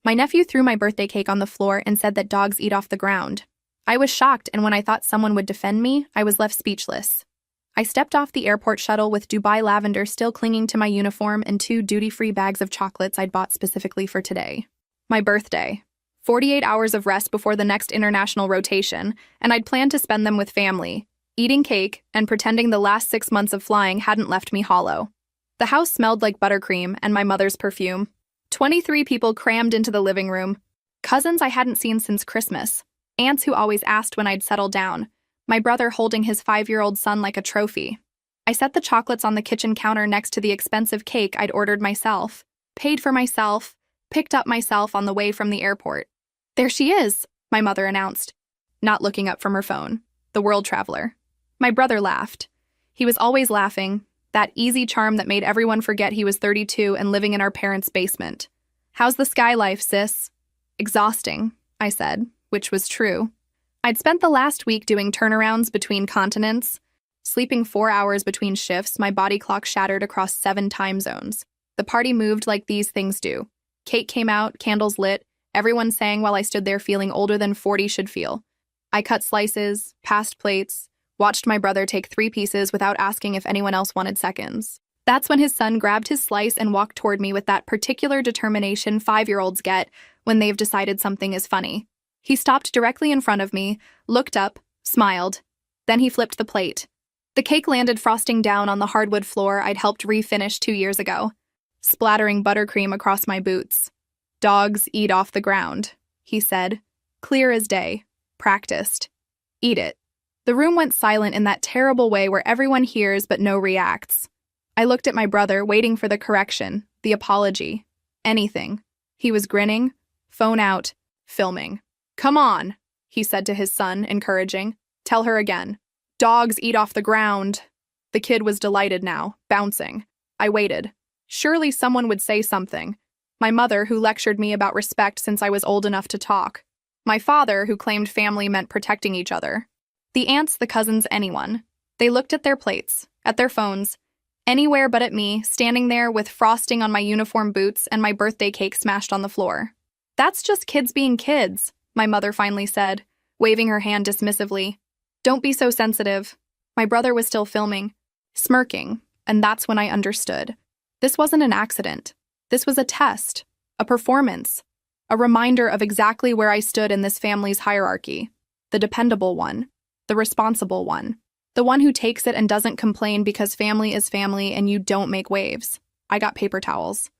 My nephew threw my birthday cake on the floor and said that dogs eat off the ground. I was shocked, and when I thought someone would defend me, I was left speechless. I stepped off the airport shuttle with Dubai lavender still clinging to my uniform and 2 duty-free bags of chocolates I'd bought specifically for today. My birthday. 48 hours of rest before the next international rotation, and I'd planned to spend them with family, eating cake and pretending the last 6 months of flying hadn't left me hollow. The house smelled like buttercream and my mother's perfume. 23 people crammed into the living room. Cousins I hadn't seen since Christmas. Aunts who always asked when I'd settle down. My brother holding his 5-year-old son like a trophy. I set the chocolates on the kitchen counter next to the expensive cake I'd ordered myself, paid for myself, picked up myself on the way from the airport. "There she is," my mother announced, not looking up from her phone. The world traveler. My brother laughed. He was always laughing, that easy charm that made everyone forget he was 32 and living in our parents' basement. "How's the sky life, sis?" "Exhausting," I said, which was true. I'd spent the last week doing turnarounds between continents. Sleeping 4 hours between shifts, my body clock shattered across 7 time zones. The party moved like these things do. Cake came out, candles lit, everyone sang while I stood there feeling older than 40 should feel. I cut slices, passed plates, watched my brother take 3 pieces without asking if anyone else wanted seconds. That's when his son grabbed his slice and walked toward me with that particular determination 5-year-olds get when they've decided something is funny. He stopped directly in front of me, looked up, smiled. Then he flipped the plate. The cake landed frosting down on the hardwood floor I'd helped refinish 2 years ago, splattering buttercream across my boots. "Dogs eat off the ground," he said, clear as day, practiced. "Eat it." The room went silent in that terrible way where everyone hears but no reacts. I looked at my brother, waiting for the correction, the apology, anything. He was grinning, phone out, filming. "Come on," he said to his son, encouraging. "Tell her again. Dogs eat off the ground." The kid was delighted now, bouncing. I waited. Surely someone would say something. My mother, who lectured me about respect since I was old enough to talk. My father, who claimed family meant protecting each other. The aunts, the cousins, anyone. They looked at their plates, at their phones, anywhere but at me, standing there with frosting on my uniform boots and my birthday cake smashed on the floor. "That's just kids being kids," my mother finally said, waving her hand dismissively. "Don't be so sensitive." My brother was still filming, smirking, and that's when I understood. This wasn't an accident. This was a test, a performance, a reminder of exactly where I stood in this family's hierarchy. The dependable one, the responsible one, the one who takes it and doesn't complain because family is family and you don't make waves. I got paper towels.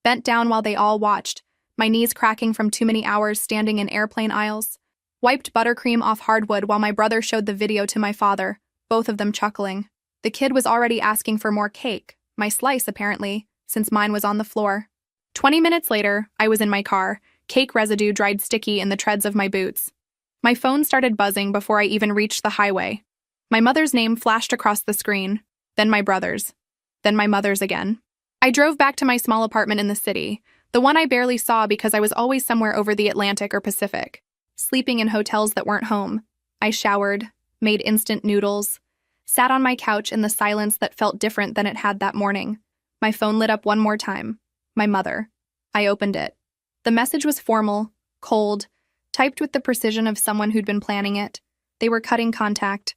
Bent down while they all watched, my knees cracking from too many hours standing in airplane aisles. Wiped buttercream off hardwood while my brother showed the video to my father, both of them chuckling. The kid was already asking for more cake, my slice apparently, since mine was on the floor. 20 minutes later, I was in my car, cake residue dried sticky in the treads of my boots. My phone started buzzing before I even reached the highway. My mother's name flashed across the screen, then my brother's, then my mother's again. I drove back to my small apartment in the city, the one I barely saw because I was always somewhere over the Atlantic or Pacific, sleeping in hotels that weren't home. I showered, made instant noodles, sat on my couch in the silence that felt different than it had that morning. My phone lit up one more time. My mother. I opened it. The message was formal, cold, typed with the precision of someone who'd been planning it. They were cutting contact.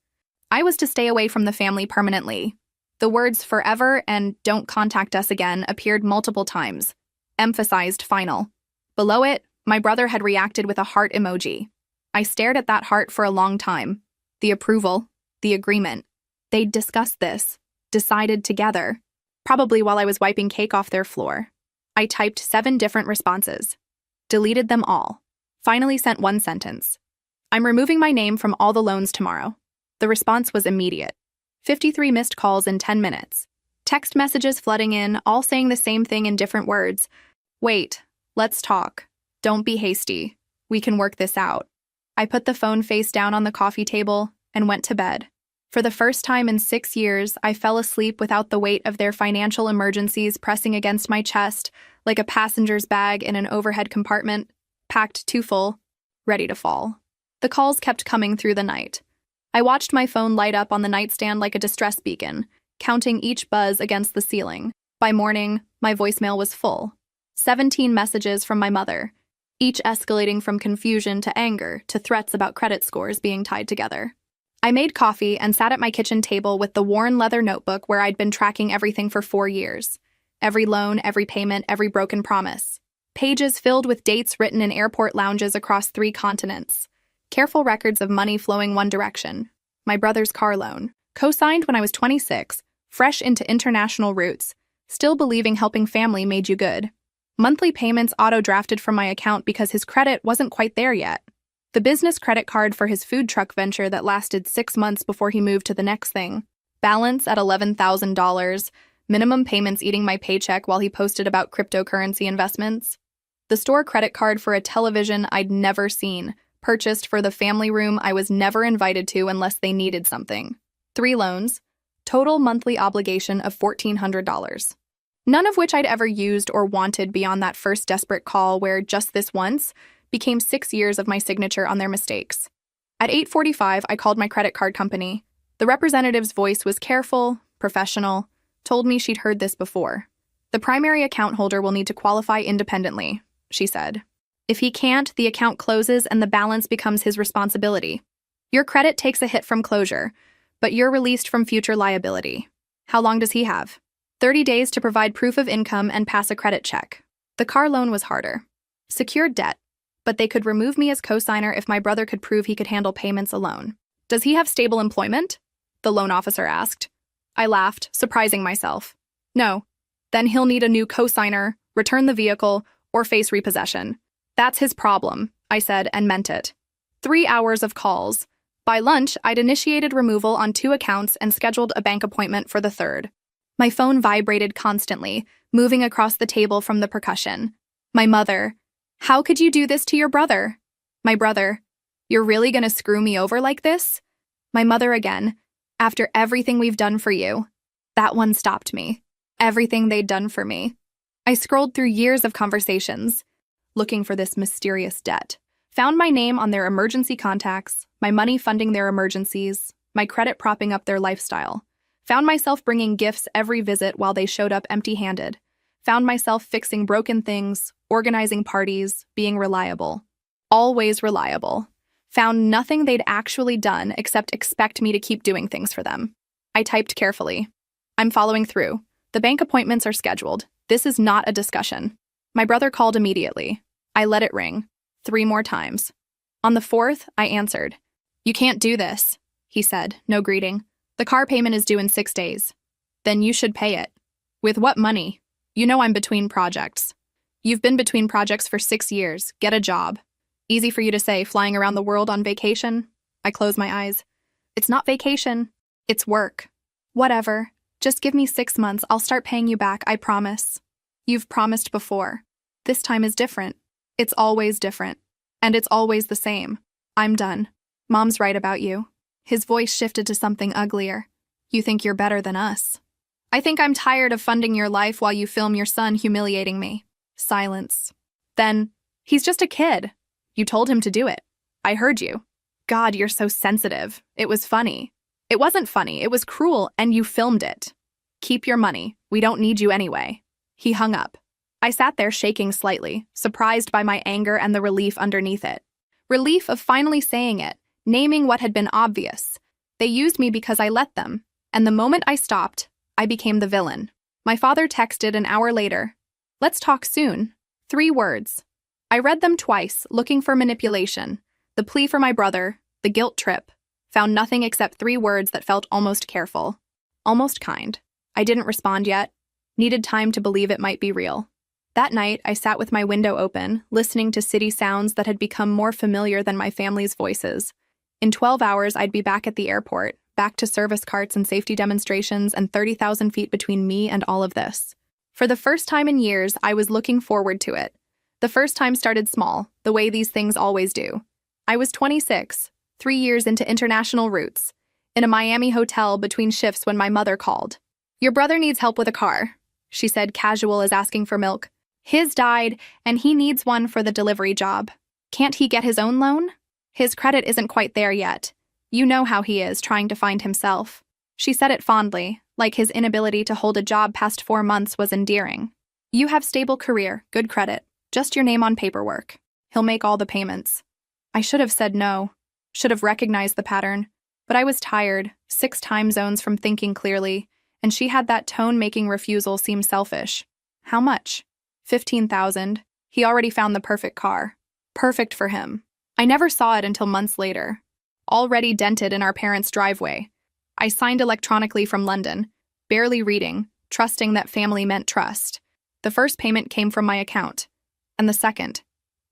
I was to stay away from the family permanently. The words "forever" and "don't contact us again" appeared multiple times, emphasized final. Below it, my brother had reacted with a heart emoji. I stared at that heart for a long time. The approval, the agreement. They'd discussed this, decided together, probably while I was wiping cake off their floor. I typed 7 different responses, deleted them all, finally sent one sentence. "I'm removing my name from all the loans tomorrow." The response was immediate. 53 missed calls in 10 minutes. Text messages flooding in, all saying the same thing in different words. "Wait, let's talk. Don't be hasty. We can work this out." I put the phone face down on the coffee table and went to bed. For the first time in 6 years, I fell asleep without the weight of their financial emergencies pressing against my chest like a passenger's bag in an overhead compartment, packed too full, ready to fall. The calls kept coming through the night. I watched my phone light up on the nightstand like a distress beacon, counting each buzz against the ceiling. By morning, my voicemail was full. 17 messages from my mother, each escalating from confusion to anger to threats about credit scores being tied together. I made coffee and sat at my kitchen table with the worn leather notebook where I'd been tracking everything for 4 years. Every loan, every payment, every broken promise. Pages filled with dates written in airport lounges across 3 continents. Careful records of money flowing one direction. My brother's car loan. Co-signed when I was 26, fresh into international routes, still believing helping family made you good. Monthly payments auto-drafted from my account because his credit wasn't quite there yet. The business credit card for his food truck venture that lasted 6 months before he moved to the next thing. Balance at $11,000, minimum payments eating my paycheck while he posted about cryptocurrency investments. The store credit card for a television I'd never seen, purchased for the family room I was never invited to unless they needed something. 3 loans, total monthly obligation of $1,400. None of which I'd ever used or wanted beyond that first desperate call where just this once became 6 years of my signature on their mistakes. At 8:45, I called my credit card company. The representative's voice was careful, professional, told me she'd heard this before. The primary account holder will need to qualify independently, she said. If he can't, the account closes and the balance becomes his responsibility. Your credit takes a hit from closure, but you're released from future liability. How long does he have? 30 days to provide proof of income and pass a credit check. The car loan was harder. Secured debt, but they could remove me as co-signer if my brother could prove he could handle payments alone. Does he have stable employment? The loan officer asked. I laughed, surprising myself. No. Then he'll need a new co-signer, return the vehicle, or face repossession. That's his problem, I said and meant it. 3 hours of calls. By lunch, I'd initiated removal on 2 accounts and scheduled a bank appointment for the 3rd. My phone vibrated constantly, moving across the table from the percussion. My mother. How could you do this to your brother? My brother. You're really gonna screw me over like this? My mother again. After everything we've done for you. That one stopped me. Everything they'd done for me. I scrolled through years of conversations, looking for this mysterious debt. Found my name on their emergency contacts, my money funding their emergencies, my credit propping up their lifestyle. Found myself bringing gifts every visit while they showed up empty-handed. Found myself fixing broken things, organizing parties, being reliable. Always reliable. Found nothing they'd actually done except expect me to keep doing things for them. I typed carefully. I'm following through. The bank appointments are scheduled. This is not a discussion. My brother called immediately. I let it ring. 3 more times. On the 4th, I answered. You can't do this, he said, no greeting. The car payment is due in 6 days. Then you should pay it. With what money? You know I'm between projects. You've been between projects for 6 years. Get a job. Easy for you to say, flying around the world on vacation? I close my eyes. It's not vacation. It's work. Whatever. Just give me 6 months. I'll start paying you back, I promise. You've promised before. This time is different. It's always different. And it's always the same. I'm done. Mom's right about you. His voice shifted to something uglier. You think you're better than us. I think I'm tired of funding your life while you film your son humiliating me. Silence. Then, he's just a kid. You told him to do it. I heard you. God, you're so sensitive. It was funny. It wasn't funny. It was cruel, and you filmed it. Keep your money. We don't need you anyway. He hung up. I sat there shaking slightly, surprised by my anger and the relief underneath it. Relief of finally saying it, naming what had been obvious. They used me because I let them, and the moment I stopped, I became the villain. My father texted an hour later. Let's talk soon. 3 words. I read them twice, looking for manipulation. The plea for my brother, the guilt trip. Found nothing except 3 words that felt almost careful. Almost kind. I didn't respond yet. Needed time to believe it might be real. That night, I sat with my window open, listening to city sounds that had become more familiar than my family's voices. In 12 hours, I'd be back at the airport, back to service carts and safety demonstrations and 30,000 feet between me and all of this. For the first time in years, I was looking forward to it. The first time started small, the way these things always do. I was 26, 3 years into international routes, in a Miami hotel between shifts when my mother called. Your brother needs help with a car, she said, casual as asking for milk. His died, and he needs one for the delivery job. Can't he get his own loan? His credit isn't quite there yet. You know how he is, trying to find himself. She said it fondly, like his inability to hold a job past 4 months was endearing. You have stable career, good credit, just your name on paperwork. He'll make all the payments. I should have said no, should have recognized the pattern, but I was tired, 6 time zones from thinking clearly, and she had that tone-making refusal seem selfish. How much? 15,000. He already found the perfect car. Perfect for him. I never saw it until months later. Already dented in our parents' driveway. I signed electronically from London, barely reading, trusting that family meant trust. The first payment came from my account, and the second,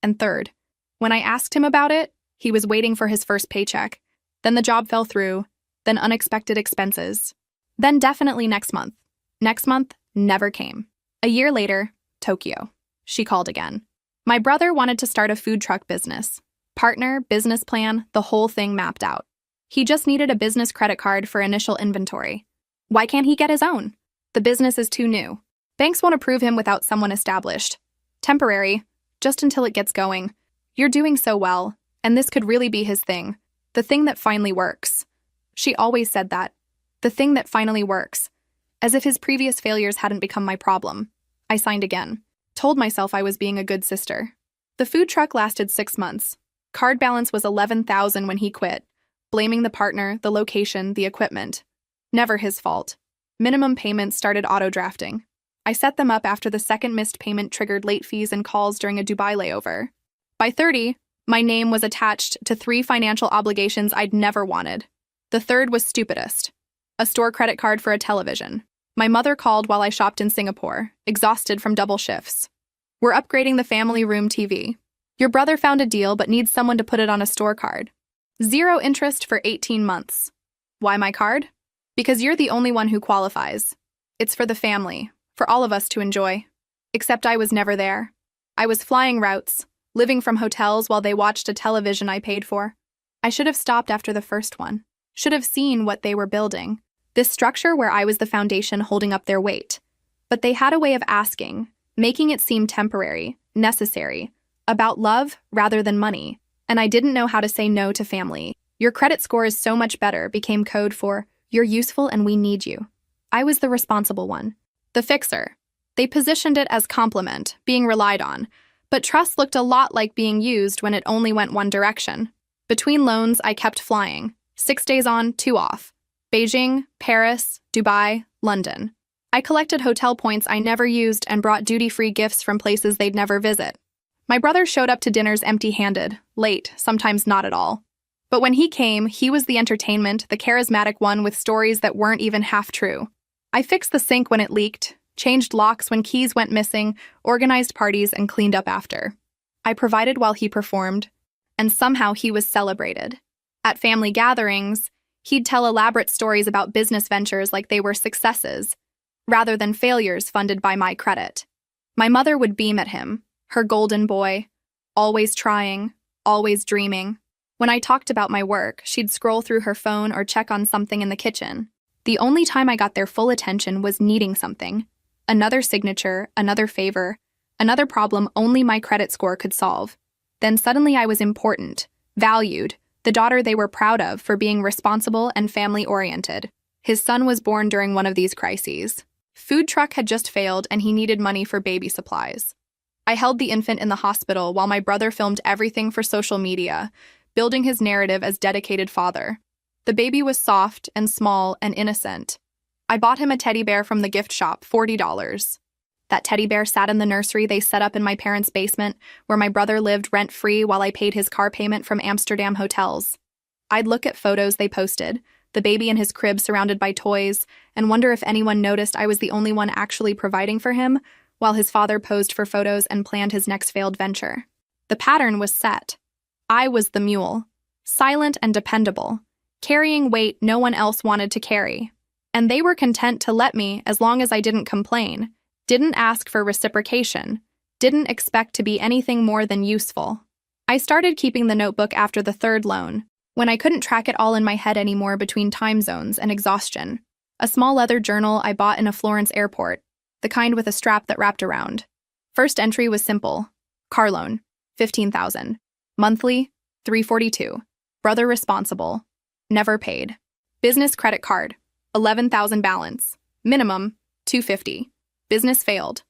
and third. When I asked him about it, he was waiting for his first paycheck. Then the job fell through, then unexpected expenses. Then definitely next month. Next month never came. A year later, Tokyo. She called again. My brother wanted to start a food truck business. Partner, business plan, the whole thing mapped out. He just needed a business credit card for initial inventory. Why can't he get his own? The business is too new. Banks won't approve him without someone established. Temporary, just until it gets going. You're doing so well, and this could really be his thing. The thing that finally works. She always said that. The thing that finally works. As if his previous failures hadn't become my problem. I signed again. Told myself I was being a good sister. The food truck lasted 6 months. Card balance was 11,000 when he quit, blaming the partner, the location, the equipment. Never his fault. Minimum payments started auto-drafting. I set them up after the second missed payment triggered late fees and calls during a Dubai layover. By 30, my name was attached to 3 financial obligations I'd never wanted. The third was stupidest. A store credit card for a television. My mother called while I shopped in Singapore, exhausted from double shifts. We're upgrading the family room TV. Your brother found a deal but needs someone to put it on a store card. 0 interest for 18 months. Why my card? Because you're the only one who qualifies. It's for the family, for all of us to enjoy. Except I was never there. I was flying routes, living from hotels while they watched a television I paid for. I should have stopped after the first one. Should have seen what they were building. This structure where I was the foundation holding up their weight. But they had a way of asking, making it seem temporary, necessary, about love rather than money. And I didn't know how to say no to family. Your credit score is so much better became code for, you're useful and we need you. I was the responsible one. The fixer. They positioned it as compliment, being relied on. But trust looked a lot like being used when it only went one direction. Between loans, I kept flying. 6 days on, 2 off. Beijing, Paris, Dubai, London. I collected hotel points I never used and brought duty-free gifts from places they'd never visit. My brother showed up to dinners empty-handed, late, sometimes not at all. But when he came, he was the entertainment, the charismatic one with stories that weren't even half true. I fixed the sink when it leaked, changed locks when keys went missing, organized parties, and cleaned up after. I provided while he performed, and somehow he was celebrated. At family gatherings, he'd tell elaborate stories about business ventures like they were successes, rather than failures funded by my credit. My mother would beam at him, her golden boy, always trying, always dreaming. When I talked about my work, she'd scroll through her phone or check on something in the kitchen. The only time I got their full attention was needing something. Another signature, another favor, another problem only my credit score could solve. Then suddenly I was important, valued, the daughter they were proud of for being responsible and family-oriented. His son was born during one of these crises. Food truck had just failed and he needed money for baby supplies. I held the infant in the hospital while my brother filmed everything for social media, building his narrative as dedicated father. The baby was soft and small and innocent. I bought him a teddy bear from the gift shop, $40. That teddy bear sat in the nursery they set up in my parents' basement, where my brother lived rent-free while I paid his car payment from Amsterdam hotels. I'd look at photos they posted, the baby in his crib surrounded by toys, and wonder if anyone noticed I was the only one actually providing for him, while his father posed for photos and planned his next failed venture. The pattern was set. I was the mule, silent and dependable, carrying weight no one else wanted to carry. And they were content to let me as long as I didn't complain, didn't ask for reciprocation, didn't expect to be anything more than useful. I started keeping the notebook after the third loan, when I couldn't track it all in my head anymore between time zones and exhaustion. A small leather journal I bought in a Florence airport, the kind with a strap that wrapped around. First entry was simple. Car loan, $15,000. Monthly, $342. Brother responsible. Never paid. Business credit card, $11,000 balance. Minimum, $250. Business failed.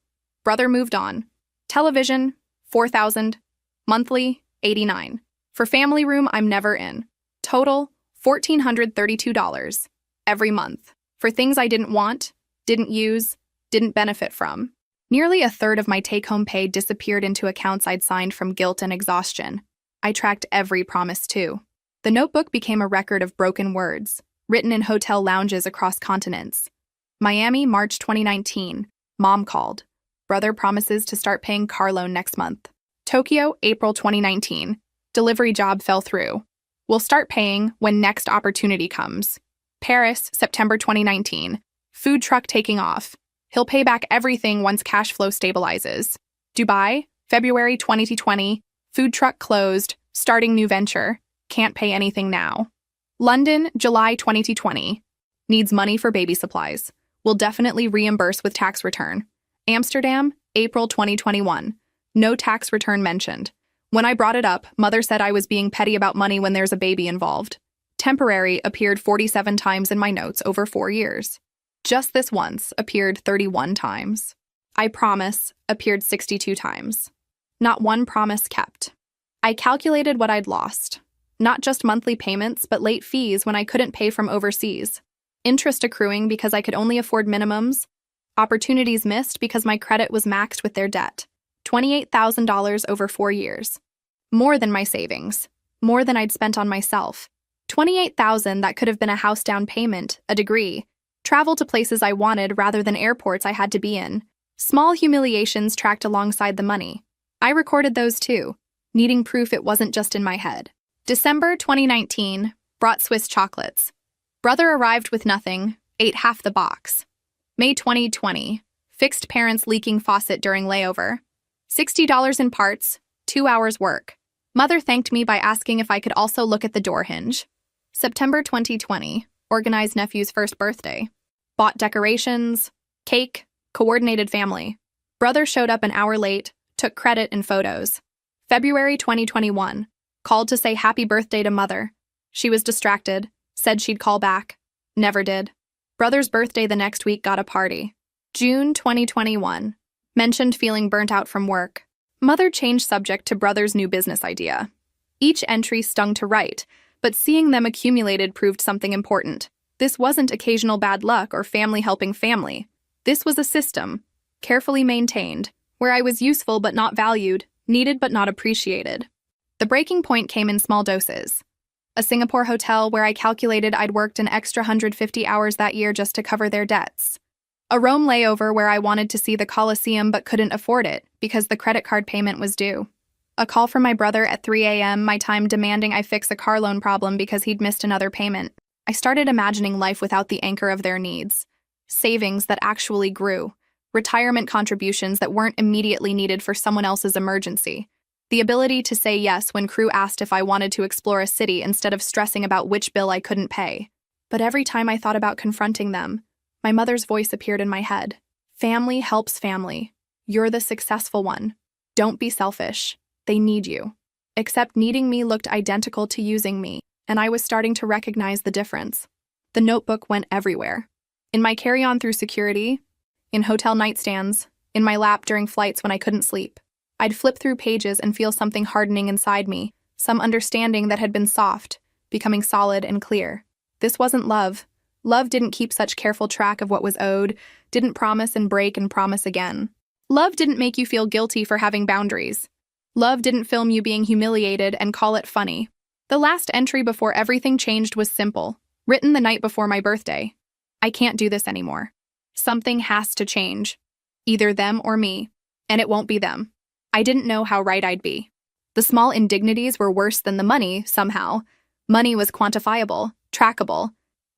Brother moved on. Television, $4,000. Monthly, $89. For family room, I'm never in. Total, $1,432. Every month. For things I didn't want, didn't use, didn't benefit from. Nearly a third of my take-home pay disappeared into accounts I'd signed from guilt and exhaustion. I tracked every promise, too. The notebook became a record of broken words, written in hotel lounges across continents. Miami, March 2019. Mom called. Brother promises to start paying car loan next month. Tokyo, April 2019. Delivery job fell through. We'll start paying when next opportunity comes. Paris, September 2019. Food truck taking off. He'll pay back everything once cash flow stabilizes. Dubai, February 2020. Food truck closed, starting new venture. Can't pay anything now. London, July 2020. Needs money for baby supplies. Will definitely reimburse with tax return. Amsterdam, April 2021. No tax return mentioned. When I brought it up, mother said I was being petty about money when there's a baby involved. Temporary appeared 47 times in my notes over 4 years. Just this once appeared 31 times. I promise appeared 62 times. Not one promise kept. I calculated what I'd lost. Not just monthly payments, but late fees when I couldn't pay from overseas. Interest accruing because I could only afford minimums. Opportunities missed because my credit was maxed with their debt. $28,000 over 4 years. More than my savings. More than I'd spent on myself. $28,000 that could have been a house down payment, a degree, travel to places I wanted rather than airports I had to be in. Small humiliations tracked alongside the money. I recorded those too, needing proof it wasn't just in my head. December 2019, brought Swiss chocolates. Brother arrived with nothing, ate half the box. May 2020, fixed parents leaking faucet during layover. $60 in parts, 2 hours work. Mother thanked me by asking if I could also look at the door hinge. September 2020, organized nephew's first birthday. Bought decorations, cake, coordinated family. Brother showed up an hour late, took credit and photos. February 2021, called to say happy birthday to mother. She was distracted, said she'd call back. Never did. Brother's birthday the next week got a party. June 2021, mentioned feeling burnt out from work. Mother changed subject to brother's new business idea. Each entry stung to write, but seeing them accumulated proved something important. This wasn't occasional bad luck or family helping family. This was a system, carefully maintained, where I was useful but not valued, needed but not appreciated. The breaking point came in small doses. A Singapore hotel where I calculated I'd worked an extra 150 hours that year just to cover their debts. A Rome layover where I wanted to see the Colosseum but couldn't afford it because the credit card payment was due. A call from my brother at 3 a.m. my time demanding I fix a car loan problem because he'd missed another payment. I started imagining life without the anchor of their needs. Savings that actually grew. Retirement contributions that weren't immediately needed for someone else's emergency. The ability to say yes when crew asked if I wanted to explore a city instead of stressing about which bill I couldn't pay. But every time I thought about confronting them, my mother's voice appeared in my head. Family helps family. You're the successful one. Don't be selfish. They need you. Except needing me looked identical to using me, and I was starting to recognize the difference. The notebook went everywhere. In my carry-on through security, in hotel nightstands, in my lap during flights when I couldn't sleep. I'd flip through pages and feel something hardening inside me, some understanding that had been soft, becoming solid and clear. This wasn't love. Love didn't keep such careful track of what was owed, didn't promise and break and promise again. Love didn't make you feel guilty for having boundaries. Love didn't film you being humiliated and call it funny. The last entry before everything changed was simple, written the night before my birthday. I can't do this anymore. Something has to change. Either them or me, and it won't be them. I didn't know how right I'd be. The small indignities were worse than the money, somehow. Money was quantifiable, trackable.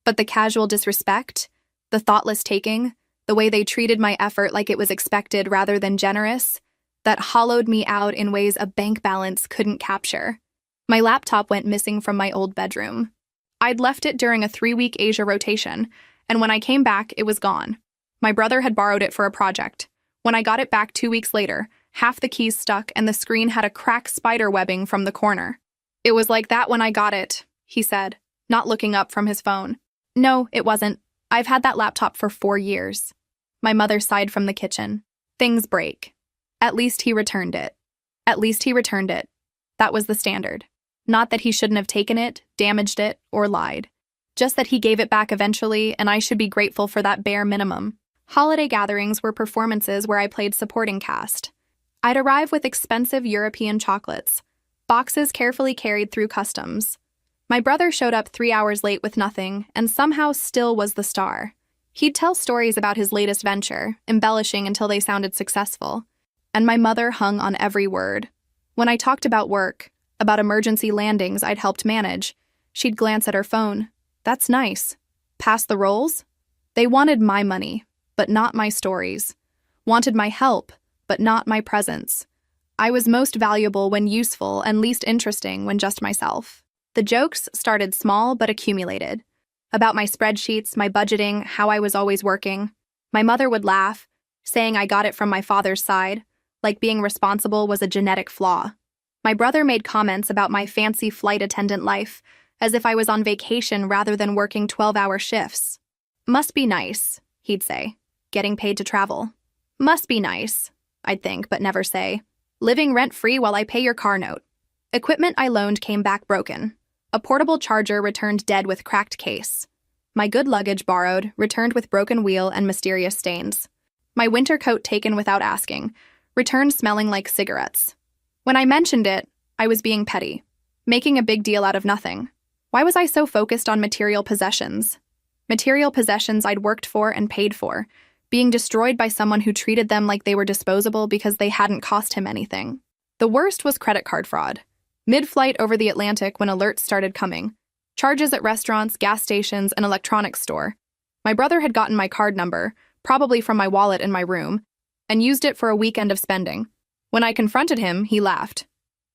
But the casual disrespect, the thoughtless taking, the way they treated my effort like it was expected rather than generous, that hollowed me out in ways a bank balance couldn't capture. My laptop went missing from my old bedroom. I'd left it during a 3-week Asia rotation, and when I came back, it was gone. My brother had borrowed it for a project. When I got it back 2 weeks later, half the keys stuck and the screen had a cracked spider webbing from the corner. It was like that when I got it, he said, not looking up from his phone. No, it wasn't. I've had that laptop for 4 years. My mother sighed from the kitchen. Things break. At least he returned it. At least he returned it. That was the standard. Not that he shouldn't have taken it, damaged it, or lied. Just that he gave it back eventually, and I should be grateful for that bare minimum. Holiday gatherings were performances where I played supporting cast. I'd arrive with expensive European chocolates, boxes carefully carried through customs. My brother showed up 3 hours late with nothing, and somehow still was the star. He'd tell stories about his latest venture, embellishing until they sounded successful. And my mother hung on every word. When I talked about work, about emergency landings I'd helped manage, she'd glance at her phone. That's nice. Pass the rolls? They wanted my money, but not my stories. Wanted my help, but not my presence. I was most valuable when useful and least interesting when just myself. The jokes started small but accumulated. About my spreadsheets, my budgeting, how I was always working. My mother would laugh, saying I got it from my father's side, like being responsible was a genetic flaw. My brother made comments about my fancy flight attendant life, as if I was on vacation rather than working 12-hour shifts. Must be nice, he'd say, getting paid to travel. Must be nice, I'd think, but never say. Living rent-free while I pay your car note. Equipment I loaned came back broken. A portable charger returned dead with cracked case. My good luggage borrowed, returned with broken wheel and mysterious stains. My winter coat taken without asking, returned smelling like cigarettes. When I mentioned it, I was being petty, making a big deal out of nothing. Why was I so focused on material possessions? Material possessions I'd worked for and paid for, being destroyed by someone who treated them like they were disposable because they hadn't cost him anything. The worst was credit card fraud. Mid-flight over the Atlantic when alerts started coming. Charges at restaurants, gas stations, and electronics store. My brother had gotten my card number, probably from my wallet in my room, and used it for a weekend of spending. When I confronted him, he laughed.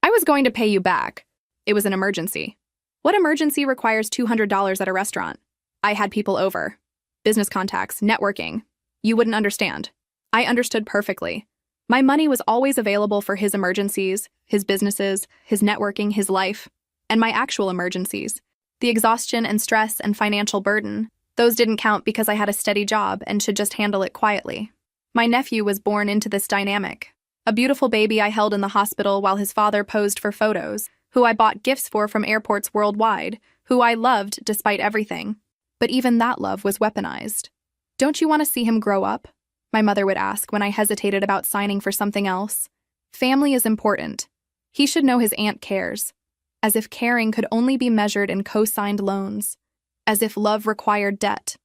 I was going to pay you back. It was an emergency. What emergency requires $200 at a restaurant? I had people over. Business contacts, networking. You wouldn't understand. I understood perfectly. My money was always available for his emergencies, his businesses, his networking, his life, and my actual emergencies. The exhaustion and stress and financial burden, those didn't count because I had a steady job and should just handle it quietly. My nephew was born into this dynamic. A beautiful baby I held in the hospital while his father posed for photos, who I bought gifts for from airports worldwide, who I loved despite everything. But even that love was weaponized. Don't you want to see him grow up? My mother would ask when I hesitated about signing for something else. Family is important. He should know his aunt cares. As if caring could only be measured in co-signed loans. As if love required debt.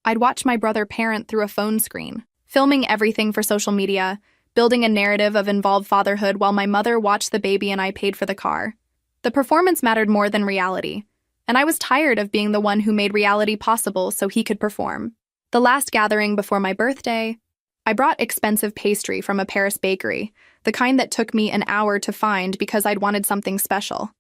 I'd watch my brother parent through a phone screen, filming everything for social media, building a narrative of involved fatherhood while my mother watched the baby and I paid for the car. The performance mattered more than reality, and I was tired of being the one who made reality possible so he could perform. The last gathering before my birthday, I brought expensive pastry from a Paris bakery, the kind that took me an hour to find because I'd wanted something special.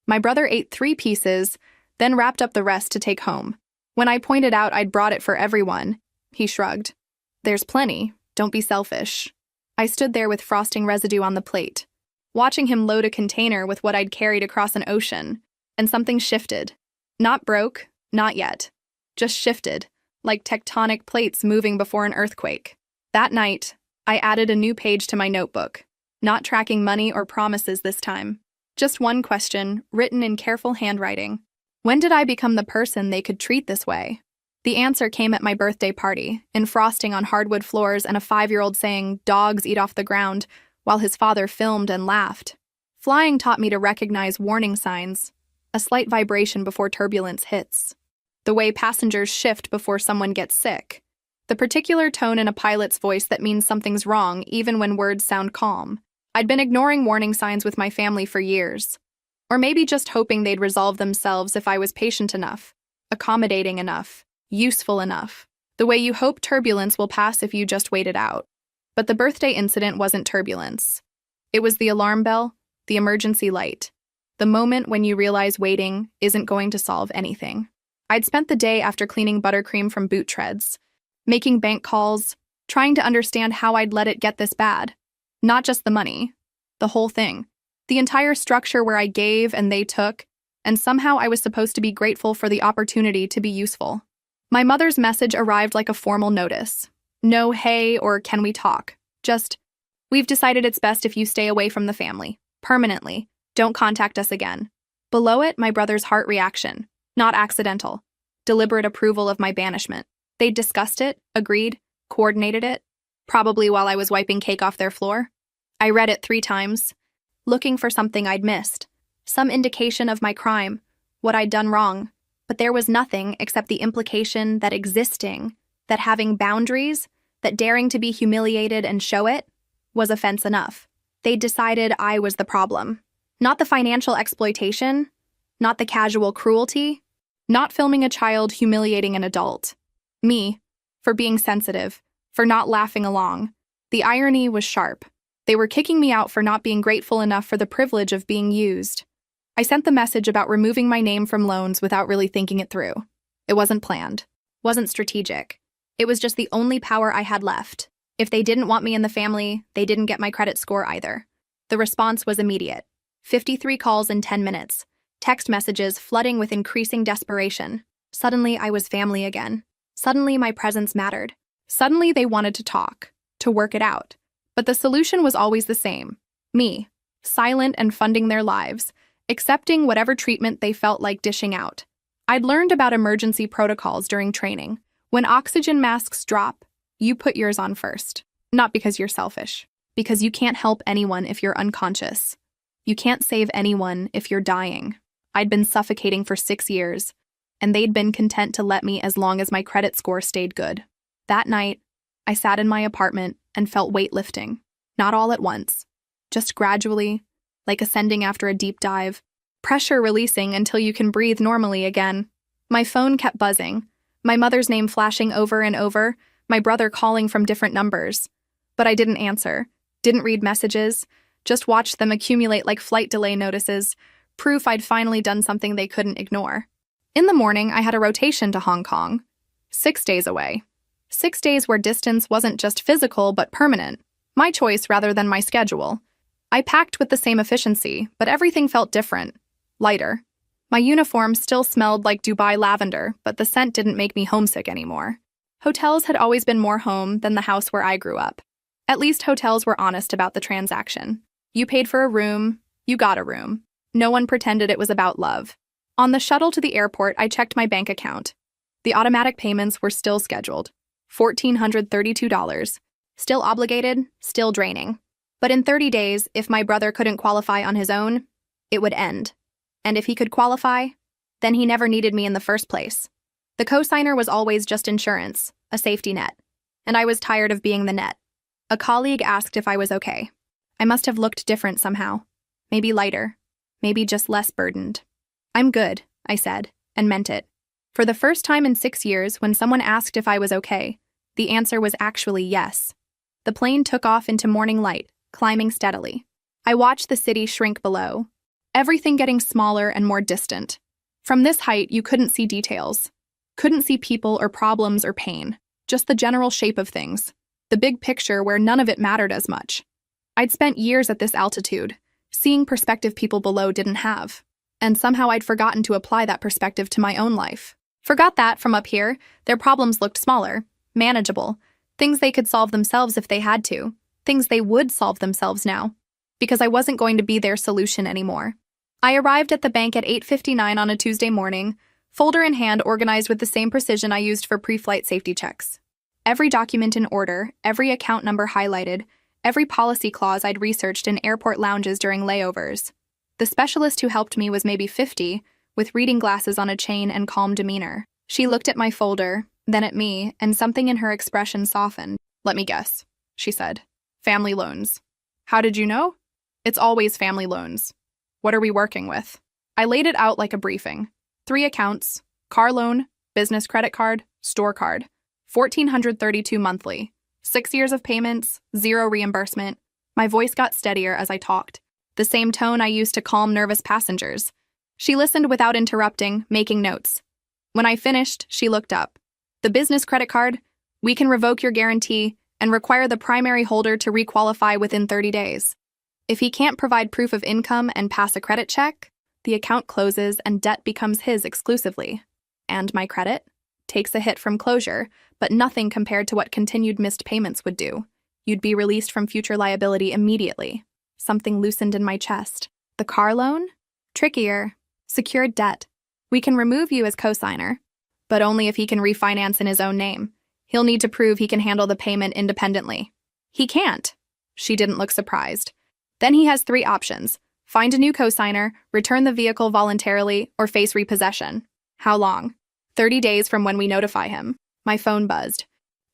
My brother ate 3 pieces, then wrapped up the rest to take home. When I pointed out I'd brought it for everyone, he shrugged. There's plenty, don't be selfish. I stood there with frosting residue on the plate, watching him load a container with what I'd carried across an ocean, and something shifted. Not broke, not yet. Just shifted, like tectonic plates moving before an earthquake. That night, I added a new page to my notebook, not tracking money or promises this time. Just one question, written in careful handwriting. When did I become the person they could treat this way? The answer came at my birthday party, in frosting on hardwood floors and a 5-year-old saying, "Dogs eat off the ground," while his father filmed and laughed. Flying taught me to recognize warning signs, a slight vibration before turbulence hits. The way passengers shift before someone gets sick. The particular tone in a pilot's voice that means something's wrong even when words sound calm. I'd been ignoring warning signs with my family for years. Or maybe just hoping they'd resolve themselves if I was patient enough, accommodating enough, useful enough. The way you hope turbulence will pass if you just wait it out. But the birthday incident wasn't turbulence. It was the alarm bell, the emergency light. The moment when you realize waiting isn't going to solve anything. I'd spent the day after cleaning buttercream from boot treads, making bank calls, trying to understand how I'd let it get this bad. Not just the money, the whole thing. The entire structure where I gave and they took, and somehow I was supposed to be grateful for the opportunity to be useful. My mother's message arrived like a formal notice. No hey or can we talk? Just, we've decided it's best if you stay away from the family, permanently. Don't contact us again. Below it, my brother's heart reaction. Not accidental. Deliberate approval of my banishment. They'd discussed it, agreed, coordinated it, probably while I was wiping cake off their floor. I read it 3 times, looking for something I'd missed, some indication of my crime, what I'd done wrong, but there was nothing except the implication that existing, that having boundaries, that daring to be humiliated and show it, was offense enough. They'd decided I was the problem. Not the financial exploitation, not the casual cruelty, not filming a child humiliating an adult. Me, for being sensitive, for not laughing along. The irony was sharp. They were kicking me out for not being grateful enough for the privilege of being used. I sent the message about removing my name from loans without really thinking it through. It wasn't planned, wasn't strategic. It was just the only power I had left. If they didn't want me in the family, they didn't get my credit score either. The response was immediate. 53 calls in 10 minutes. Text messages flooding with increasing desperation. Suddenly, I was family again. Suddenly, my presence mattered. Suddenly, they wanted to talk, to work it out. But the solution was always the same. Me, silent and funding their lives, accepting whatever treatment they felt like dishing out. I'd learned about emergency protocols during training. When oxygen masks drop, you put yours on first. Not because you're selfish. Because you can't help anyone if you're unconscious. You can't save anyone if you're dying. I'd been suffocating for 6 years, and they'd been content to let me as long as my credit score stayed good. That night, I sat in my apartment and felt weight lifting. Not all at once, just gradually, like ascending after a deep dive, pressure releasing until you can breathe normally again. My phone kept buzzing, my mother's name flashing over and over, my brother calling from different numbers. But I didn't answer, didn't read messages, just watched them accumulate like flight delay notices, proof I'd finally done something they couldn't ignore. In the morning, I had a rotation to Hong Kong. 6 days away. 6 days where distance wasn't just physical but permanent. My choice rather than my schedule. I packed with the same efficiency, but everything felt different. Lighter. My uniform still smelled like Dubai lavender, but the scent didn't make me homesick anymore. Hotels had always been more home than the house where I grew up. At least hotels were honest about the transaction. You paid for a room, you got a room. No one pretended it was about love. On the shuttle to the airport, I checked my bank account. The automatic payments were still scheduled. $1,432. Still obligated, still draining. But in 30 days, if my brother couldn't qualify on his own, it would end. And if he could qualify, then he never needed me in the first place. The cosigner was always just insurance, a safety net. And I was tired of being the net. A colleague asked if I was okay. I must have looked different somehow. Maybe lighter. Maybe just less burdened. I'm good, I said, and meant it. For the first time in 6 years, when someone asked if I was okay, the answer was actually yes. The plane took off into morning light, climbing steadily. I watched the city shrink below, everything getting smaller and more distant. From this height, you couldn't see details. Couldn't see people or problems or pain, just the general shape of things, the big picture where none of it mattered as much. I'd spent years at this altitude, seeing perspective people below didn't have, and somehow I'd forgotten to apply that perspective to my own life. Forgot that, from up here, their problems looked smaller, manageable, things they could solve themselves if they had to, things they would solve themselves now, because I wasn't going to be their solution anymore. I arrived at the bank at 8:59 on a Tuesday morning, folder in hand organized with the same precision I used for pre-flight safety checks. Every document in order, every account number highlighted, every policy clause I'd researched in airport lounges during layovers. The specialist who helped me was maybe 50, with reading glasses on a chain and calm demeanor. She looked at my folder, then at me, and something in her expression softened. "Let me guess," she said. "Family loans." "How did you know?" "It's always family loans." "What are we working with?" I laid it out like a briefing. 3 accounts: car loan, business credit card, store card. $1,432 monthly. 6 years of payments, 0 reimbursement. My voice got steadier as I talked, the same tone I used to calm nervous passengers. She listened without interrupting, making notes. When I finished, she looked up. "The business credit card, we can revoke your guarantee and require the primary holder to requalify within 30 days. If he can't provide proof of income and pass a credit check, the account closes and debt becomes his exclusively. And my credit takes a hit from closure, but nothing compared to what continued missed payments would do. You'd be released from future liability immediately." Something loosened in my chest. The car loan? Trickier. Secured debt. We can remove you as cosigner, but only if he can refinance in his own name. He'll need to prove he can handle the payment independently. He can't. She didn't look surprised. Then he has 3 options. Find a new cosigner, return the vehicle voluntarily, or face repossession. How long? 30 days from when we notify him. My phone buzzed.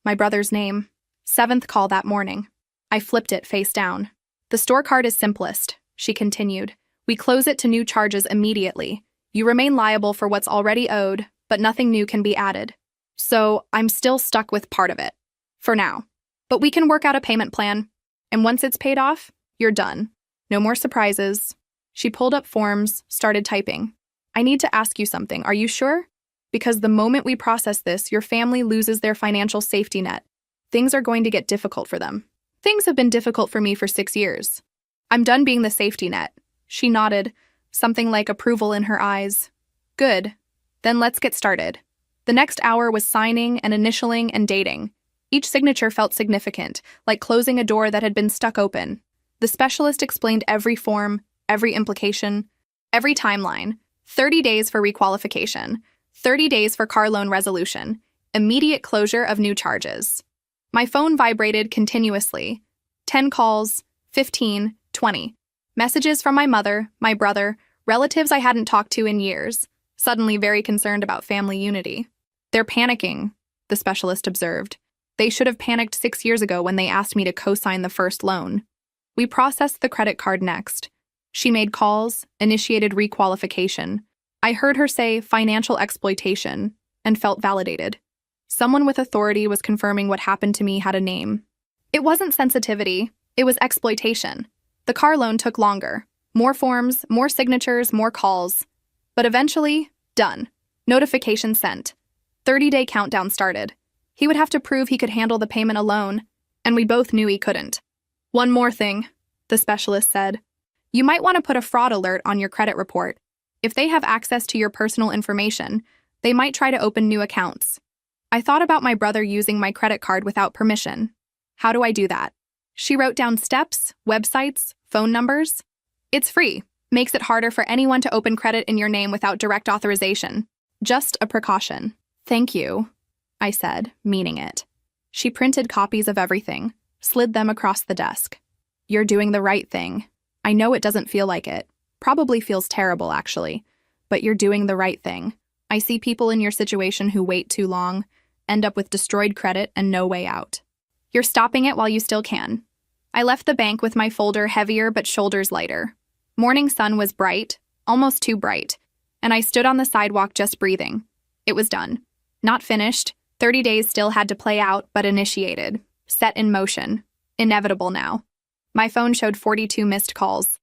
My brother's name. 7th call that morning. I flipped it face down. The store card is simplest, she continued. We close it to new charges immediately. You remain liable for what's already owed, but nothing new can be added. So I'm still stuck with part of it. For now. But we can work out a payment plan. And once it's paid off, you're done. No more surprises. She pulled up forms, started typing. I need to ask you something. Are you sure? Because the moment we process this, your family loses their financial safety net. Things are going to get difficult for them. Things have been difficult for me for 6 years. I'm done being the safety net. She nodded, something like approval in her eyes. Good. Then let's get started. The next hour was signing and initialing and dating. Each signature felt significant, like closing a door that had been stuck open. The specialist explained every form, every implication, every timeline. 30 days for requalification, 30 days for car loan resolution, immediate closure of new charges. My phone vibrated continuously. 10 calls, 15, 20. Messages from my mother, my brother, relatives I hadn't talked to in years, suddenly very concerned about family unity. They're panicking, the specialist observed. They should have panicked 6 years ago when they asked me to co-sign the first loan. We processed the credit card next. She made calls, initiated requalification. I heard her say financial exploitation and felt validated. Someone with authority was confirming what happened to me had a name. It wasn't sensitivity, it was exploitation. The car loan took longer. More forms, more signatures, more calls. But eventually, done. Notification sent. 30-day countdown started. He would have to prove he could handle the payment alone, and we both knew he couldn't. One more thing, the specialist said. You might want to put a fraud alert on your credit report. If they have access to your personal information, they might try to open new accounts. I thought about my brother using my credit card without permission. How do I do that? She wrote down steps, websites, phone numbers. It's free. Makes it harder for anyone to open credit in your name without direct authorization. Just a precaution. Thank you, I said, meaning it. She printed copies of everything, slid them across the desk. You're doing the right thing. I know it doesn't feel like it. Probably feels terrible, actually. But you're doing the right thing. I see people in your situation who wait too long, end up with destroyed credit and no way out. You're stopping it while you still can. I left the bank with my folder heavier but shoulders lighter. Morning sun was bright, almost too bright, and I stood on the sidewalk just breathing. It was done. Not finished. 30 days still had to play out, but initiated. Set in motion. Inevitable now. My phone showed 42 missed calls.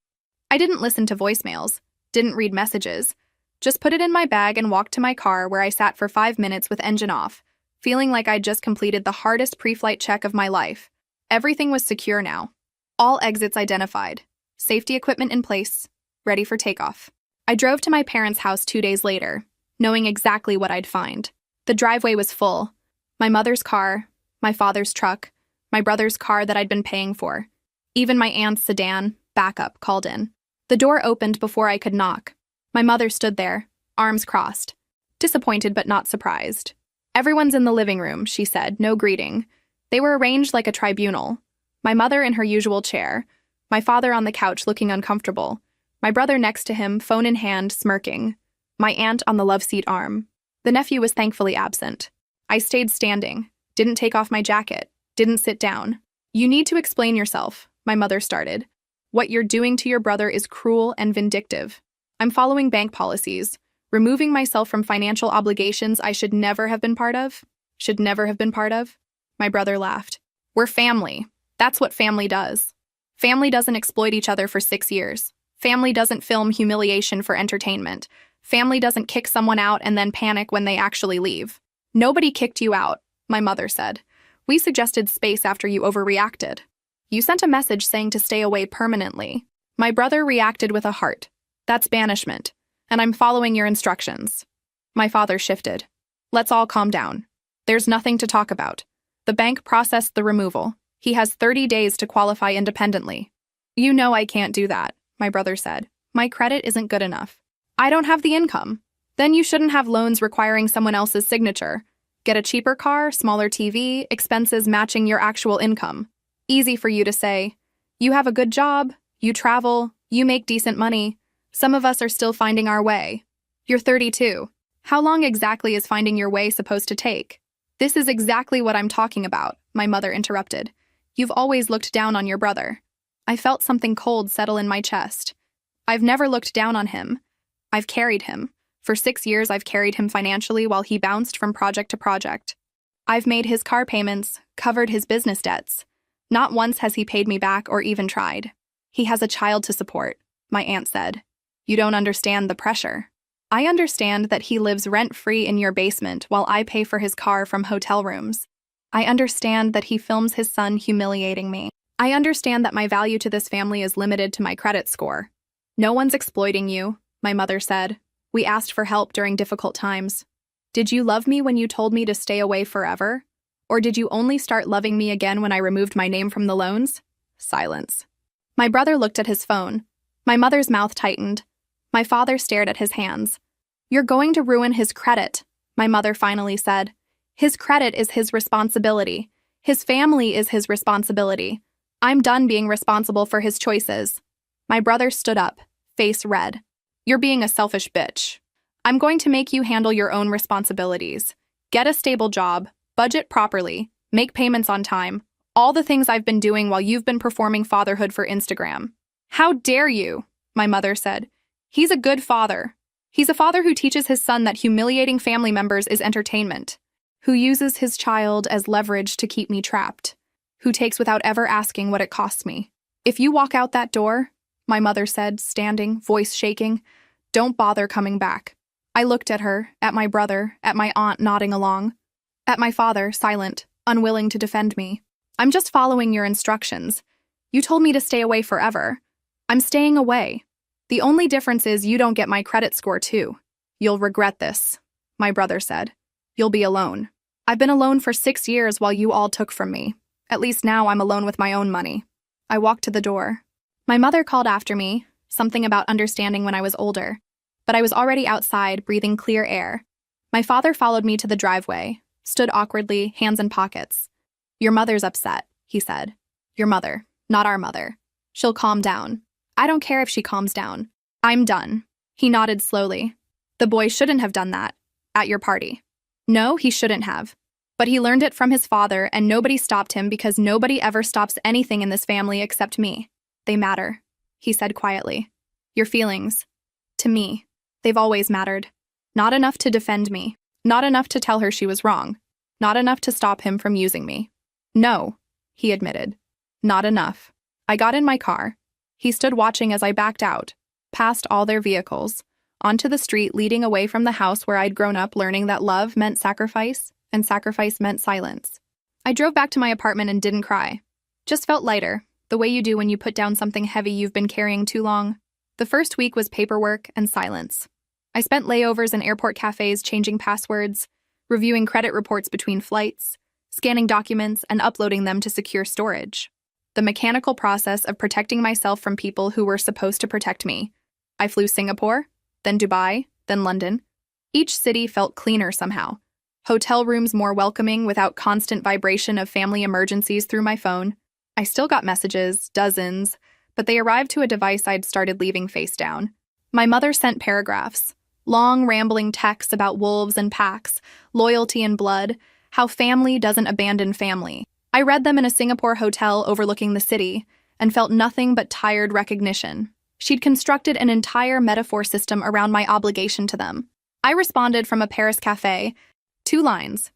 I didn't listen to voicemails, didn't read messages. Just put it in my bag and walked to my car where I sat for 5 minutes with engine off, feeling like I'd just completed the hardest pre-flight check of my life. Everything was secure now. All exits identified. Safety equipment in place. Ready for takeoff. I drove to my parents' house 2 days later, knowing exactly what I'd find. The driveway was full. My mother's car, my father's truck, my brother's car that I'd been paying for. Even my aunt's sedan, backup, called in. The door opened before I could knock. My mother stood there, arms crossed. Disappointed but not surprised. Everyone's in the living room, she said, no greeting. They were arranged like a tribunal. My mother in her usual chair, my father on the couch looking uncomfortable, my brother next to him, phone in hand, smirking, my aunt on the love seat arm. The nephew was thankfully absent. I stayed standing, didn't take off my jacket, didn't sit down. You need to explain yourself, my mother started. What you're doing to your brother is cruel and vindictive. I'm following bank policies, removing myself from financial obligations I should never have been part of. My brother laughed. We're family. That's what family does. Family doesn't exploit each other for 6 years. Family doesn't film humiliation for entertainment. Family doesn't kick someone out and then panic when they actually leave. Nobody kicked you out, my mother said. We suggested space after you overreacted. You sent a message saying to stay away permanently. My brother reacted with a heart. That's banishment, and I'm following your instructions. My father shifted. Let's all calm down. There's nothing to talk about. The bank processed the removal. He has 30 days to qualify independently. You know I can't do that, my brother said. My credit isn't good enough. I don't have the income. Then you shouldn't have loans requiring someone else's signature. Get a cheaper car, smaller TV, expenses matching your actual income. Easy for you to say. You have a good job, you travel, you make decent money. Some of us are still finding our way. You're 32. How long exactly is finding your way supposed to take? This is exactly what I'm talking about, my mother interrupted. You've always looked down on your brother. I felt something cold settle in my chest. I've never looked down on him. I've carried him. For 6 years, I've carried him financially while he bounced from project to project. I've made his car payments, covered his business debts. Not once has he paid me back or even tried. He has a child to support, my aunt said. You don't understand the pressure. I understand that he lives rent-free in your basement while I pay for his car from hotel rooms. I understand that he films his son humiliating me. I understand that my value to this family is limited to my credit score. No one's exploiting you, my mother said. We asked for help during difficult times. Did you love me when you told me to stay away forever? Or did you only start loving me again when I removed my name from the loans? Silence. My brother looked at his phone. My mother's mouth tightened. My father stared at his hands. You're going to ruin his credit, my mother finally said. His credit is his responsibility. His family is his responsibility. I'm done being responsible for his choices. My brother stood up, face red. You're being a selfish bitch. I'm going to make you handle your own responsibilities. Get a stable job, budget properly, make payments on time, all the things I've been doing while you've been performing fatherhood for Instagram. How dare you, my mother said. He's a good father. He's a father who teaches his son that humiliating family members is entertainment, who uses his child as leverage to keep me trapped, who takes without ever asking what it costs me. If you walk out that door, my mother said, standing, voice shaking, don't bother coming back. I looked at her, at my brother, at my aunt nodding along, at my father, silent, unwilling to defend me. I'm just following your instructions. You told me to stay away forever. I'm staying away. The only difference is you don't get my credit score too. You'll regret this, my brother said. You'll be alone. I've been alone for 6 years while you all took from me. At least now I'm alone with my own money. I walked to the door. My mother called after me, something about understanding when I was older, but I was already outside, breathing clear air. My father followed me to the driveway, stood awkwardly, hands in pockets. Your mother's upset, he said. Your mother, not our mother. She'll calm down. I don't care if she calms down. I'm done. He nodded slowly. The boy shouldn't have done that. At your party. No, he shouldn't have. But he learned it from his father, and nobody stopped him because nobody ever stops anything in this family except me. They matter, he said quietly. Your feelings. To me. They've always mattered. Not enough to defend me. Not enough to tell her she was wrong. Not enough to stop him from using me. No, he admitted. Not enough. I got in my car. He stood watching as I backed out, past all their vehicles, onto the street leading away from the house where I'd grown up learning that love meant sacrifice, and sacrifice meant silence. I drove back to my apartment and didn't cry. Just felt lighter, the way you do when you put down something heavy you've been carrying too long. The first week was paperwork and silence. I spent layovers in airport cafes changing passwords, reviewing credit reports between flights, scanning documents, and uploading them to secure storage. The mechanical process of protecting myself from people who were supposed to protect me. I flew Singapore, then Dubai, then London. Each city felt cleaner somehow. Hotel rooms more welcoming without constant vibration of family emergencies through my phone. I still got messages, dozens, but they arrived to a device I'd started leaving face down. My mother sent paragraphs, long rambling texts about wolves and packs, loyalty and blood, how family doesn't abandon family. I read them in a Singapore hotel overlooking the city and felt nothing but tired recognition. She'd constructed an entire metaphor system around my obligation to them. I responded from a Paris cafe, 2 lines.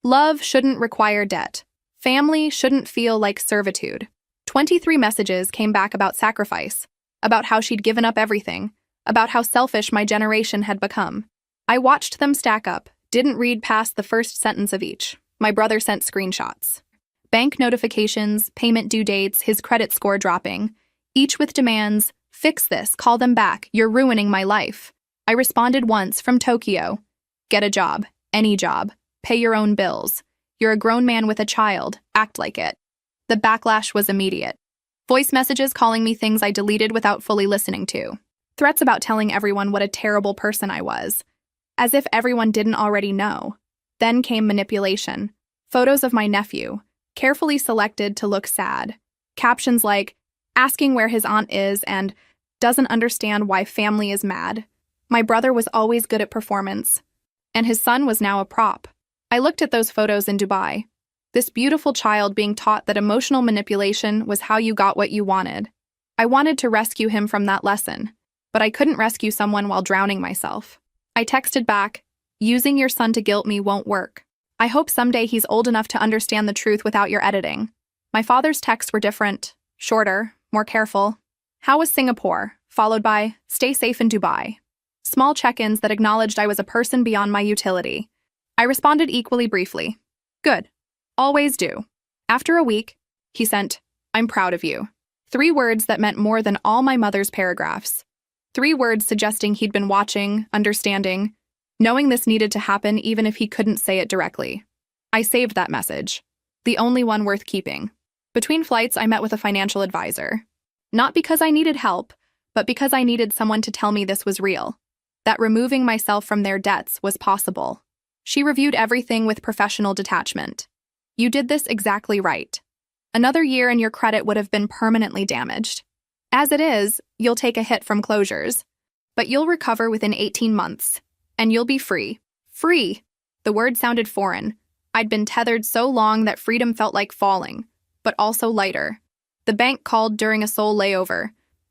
Love shouldn't require debt. Family shouldn't feel like servitude. 23 messages came back about sacrifice, about how she'd given up everything, about how selfish my generation had become. I watched them stack up, didn't read past the first sentence of each. My brother sent screenshots. Bank notifications, payment due dates, his credit score dropping, each with demands, fix this, call them back, you're ruining my life. I responded once from Tokyo. Get a job, any job, pay your own bills. You're a grown man with a child, act like it. The backlash was immediate. Voice messages calling me things I deleted without fully listening to. Threats about telling everyone what a terrible person I was, as if everyone didn't already know. Then came manipulation. Photos of my nephew, carefully selected to look sad. Captions like, asking where his aunt is and doesn't understand why family is mad. My brother was always good at performance, and his son was now a prop. I looked at those photos in Dubai. This beautiful child being taught that emotional manipulation was how you got what you wanted. I wanted to rescue him from that lesson, but I couldn't rescue someone while drowning myself. I texted back, using your son to guilt me won't work. I hope someday he's old enough to understand the truth without your editing. My father's texts were different, shorter, more careful. How was Singapore? Followed by, stay safe in Dubai. Small check-ins that acknowledged I was a person beyond my utility. I responded equally briefly. Good. Always do. After a week, he sent, I'm proud of you. 3 words that meant more than all my mother's paragraphs. 3 words suggesting he'd been watching, understanding, knowing this needed to happen even if he couldn't say it directly. I saved that message. The only one worth keeping. Between flights, I met with a financial advisor. Not because I needed help, but because I needed someone to tell me this was real. That removing myself from their debts was possible. She reviewed everything with professional detachment. You did this exactly right. Another year and your credit would have been permanently damaged. As it is, you'll take a hit from closures. But you'll recover within 18 months. And you'll be free. Free! The word sounded foreign. I'd been tethered so long that freedom felt like falling, but also lighter. The bank called during a sole layover.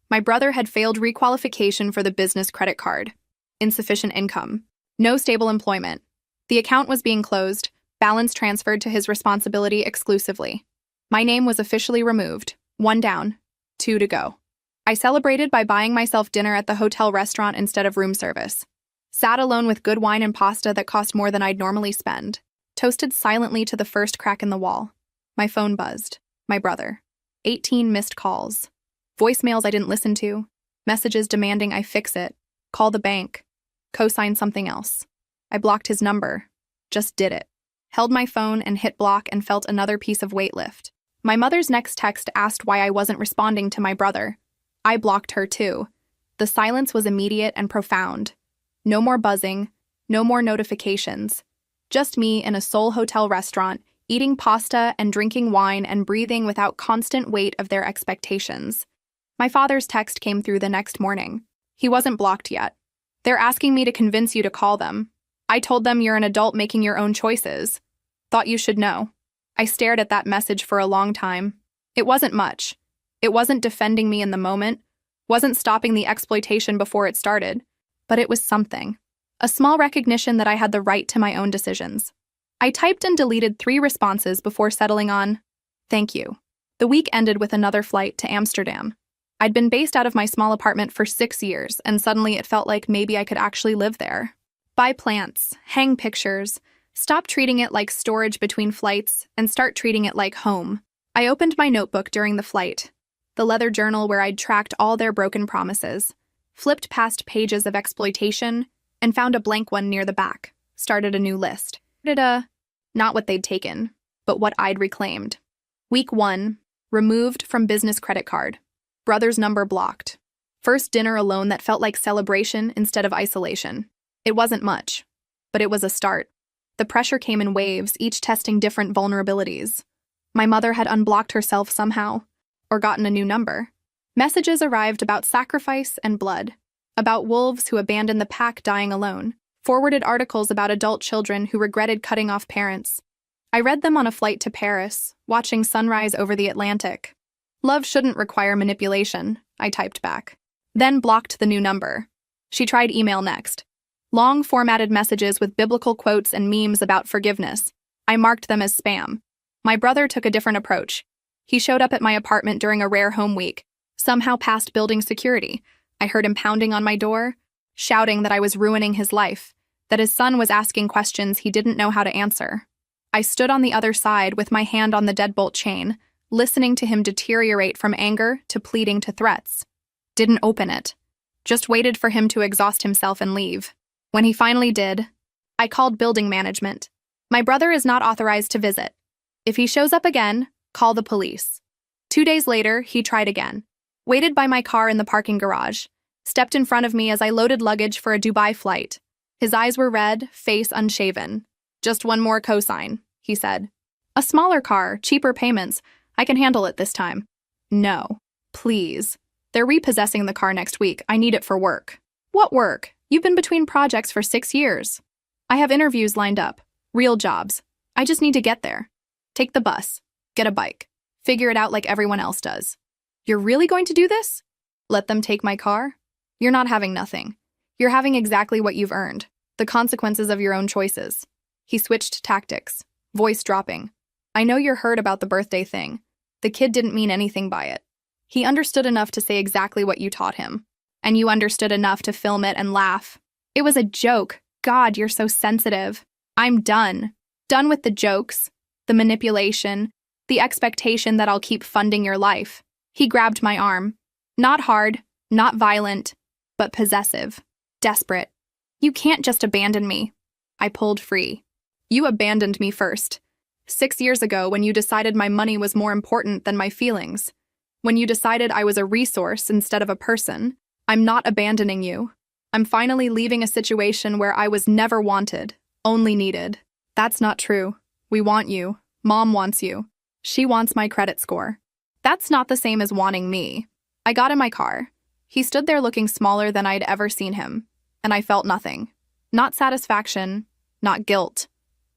My brother had failed requalification for the business credit card. Insufficient income. No stable employment. The account was being closed, balance transferred to his responsibility exclusively. My name was officially removed. 1 down, 2 to go. I celebrated by buying myself dinner at the hotel restaurant instead of room service. Sat alone with good wine and pasta that cost more than I'd normally spend. Toasted silently to the first crack in the wall. My phone buzzed. My brother. 18 missed calls. Voicemails I didn't listen to. Messages demanding I fix it. Call the bank. Co-sign something else. I blocked his number. Just did it. Held my phone and hit block and felt another piece of weight lift. My mother's next text asked why I wasn't responding to my brother. I blocked her too. The silence was immediate and profound. No more buzzing, no more notifications. Just me in a Seoul hotel restaurant, eating pasta and drinking wine and breathing without constant weight of their expectations. My father's text came through the next morning. He wasn't blocked yet. They're asking me to convince you to call them. I told them you're an adult making your own choices. Thought you should know. I stared at that message for a long time. It wasn't much. It wasn't defending me in the moment, wasn't stopping the exploitation before it started, but it was something. A small recognition that I had the right to my own decisions. I typed and deleted 3 responses before settling on, thank you. The week ended with another flight to Amsterdam. I'd been based out of my small apartment for 6 years, and suddenly it felt like maybe I could actually live there. Buy plants, hang pictures, stop treating it like storage between flights, and start treating it like home. I opened my notebook during the flight, the leather journal where I'd tracked all their broken promises, flipped past pages of exploitation, and found a blank one near the back, started a new list. Not what they'd taken, but what I'd reclaimed. Week 1, removed from business credit card. Brother's number blocked. First dinner alone that felt like celebration instead of isolation. It wasn't much, but it was a start. The pressure came in waves, each testing different vulnerabilities. My mother had unblocked herself somehow, or gotten a new number. Messages arrived about sacrifice and blood, about wolves who abandoned the pack dying alone, forwarded articles about adult children who regretted cutting off parents. I read them on a flight to Paris, watching sunrise over the Atlantic. Love shouldn't require manipulation, I typed back. Then blocked the new number. She tried email next. Long formatted messages with biblical quotes and memes about forgiveness. I marked them as spam. My brother took a different approach. He showed up at my apartment during a rare home week, somehow passed building security. I heard him pounding on my door, shouting that I was ruining his life, that his son was asking questions he didn't know how to answer. I stood on the other side with my hand on the deadbolt chain, listening to him deteriorate from anger to pleading to threats. Didn't open it. Just waited for him to exhaust himself and leave. When he finally did, I called building management. My brother is not authorized to visit. If he shows up again, call the police. 2 days later, he tried again. Waited by my car in the parking garage. stepped in front of me as I loaded luggage for a Dubai flight. His eyes were red, face unshaven. "Just one more cosign," he said. "A smaller car, cheaper payments. I can handle it this time." "No. Please. They're repossessing the car next week. I need it for work." "What work? You've been between projects for 6 years." "I have interviews lined up. Real jobs. I just need to get there. Take the bus. Get a bike. Figure it out like everyone else does." "You're really going to do this?" "Let them take my car?" "You're not having nothing. You're having exactly what you've earned. The consequences of your own choices." He switched tactics, voice dropping. "I know you're hurt about the birthday thing. The kid didn't mean anything by it. He understood enough to say exactly what you taught him. And you understood enough to film it and laugh. It was a joke. God, you're so sensitive. I'm done. Done with the jokes, the manipulation, the expectation that I'll keep funding your life." He grabbed my arm. Not hard, not violent, but possessive, desperate. "You can't just abandon me." I pulled free. "You abandoned me first. 6 years ago when you decided my money was more important than my feelings. When you decided I was a resource instead of a person. I'm not abandoning you. I'm finally leaving a situation where I was never wanted, only needed." "That's not true. We want you. Mom wants you. She wants my credit score." "That's not the same as wanting me." I got in my car. He stood there looking smaller than I'd ever seen him, and I felt nothing. Not satisfaction, not guilt,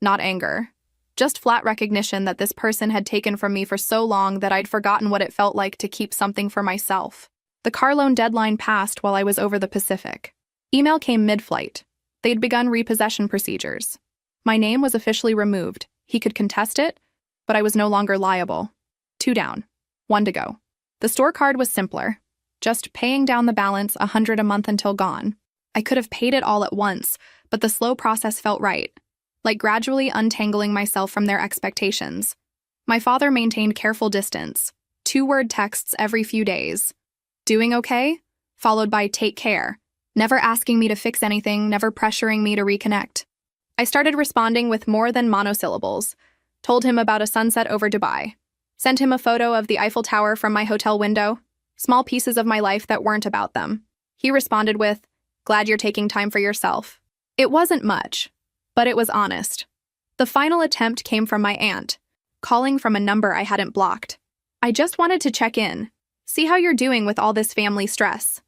not anger. Just flat recognition that this person had taken from me for so long that I'd forgotten what it felt like to keep something for myself. The car loan deadline passed while I was over the Pacific. Email came mid-flight. They'd begun repossession procedures. My name was officially removed. He could contest it, but I was no longer liable. 2 down. 1 to go. The store card was simpler. Just paying down the balance, $100 a month until gone. I could have paid it all at once, but the slow process felt right. Like gradually untangling myself from their expectations. My father maintained careful distance. 2-word texts every few days. "Doing okay?" Followed by "take care." Never asking me to fix anything, never pressuring me to reconnect. I started responding with more than monosyllables. Told him about a sunset over Dubai. Sent him a photo of the Eiffel Tower from my hotel window. Small pieces of my life that weren't about them. He responded with, "Glad you're taking time for yourself." It wasn't much, but it was honest. The final attempt came from my aunt, calling from a number I hadn't blocked. "I just wanted to check in. See how you're doing with all this family stress."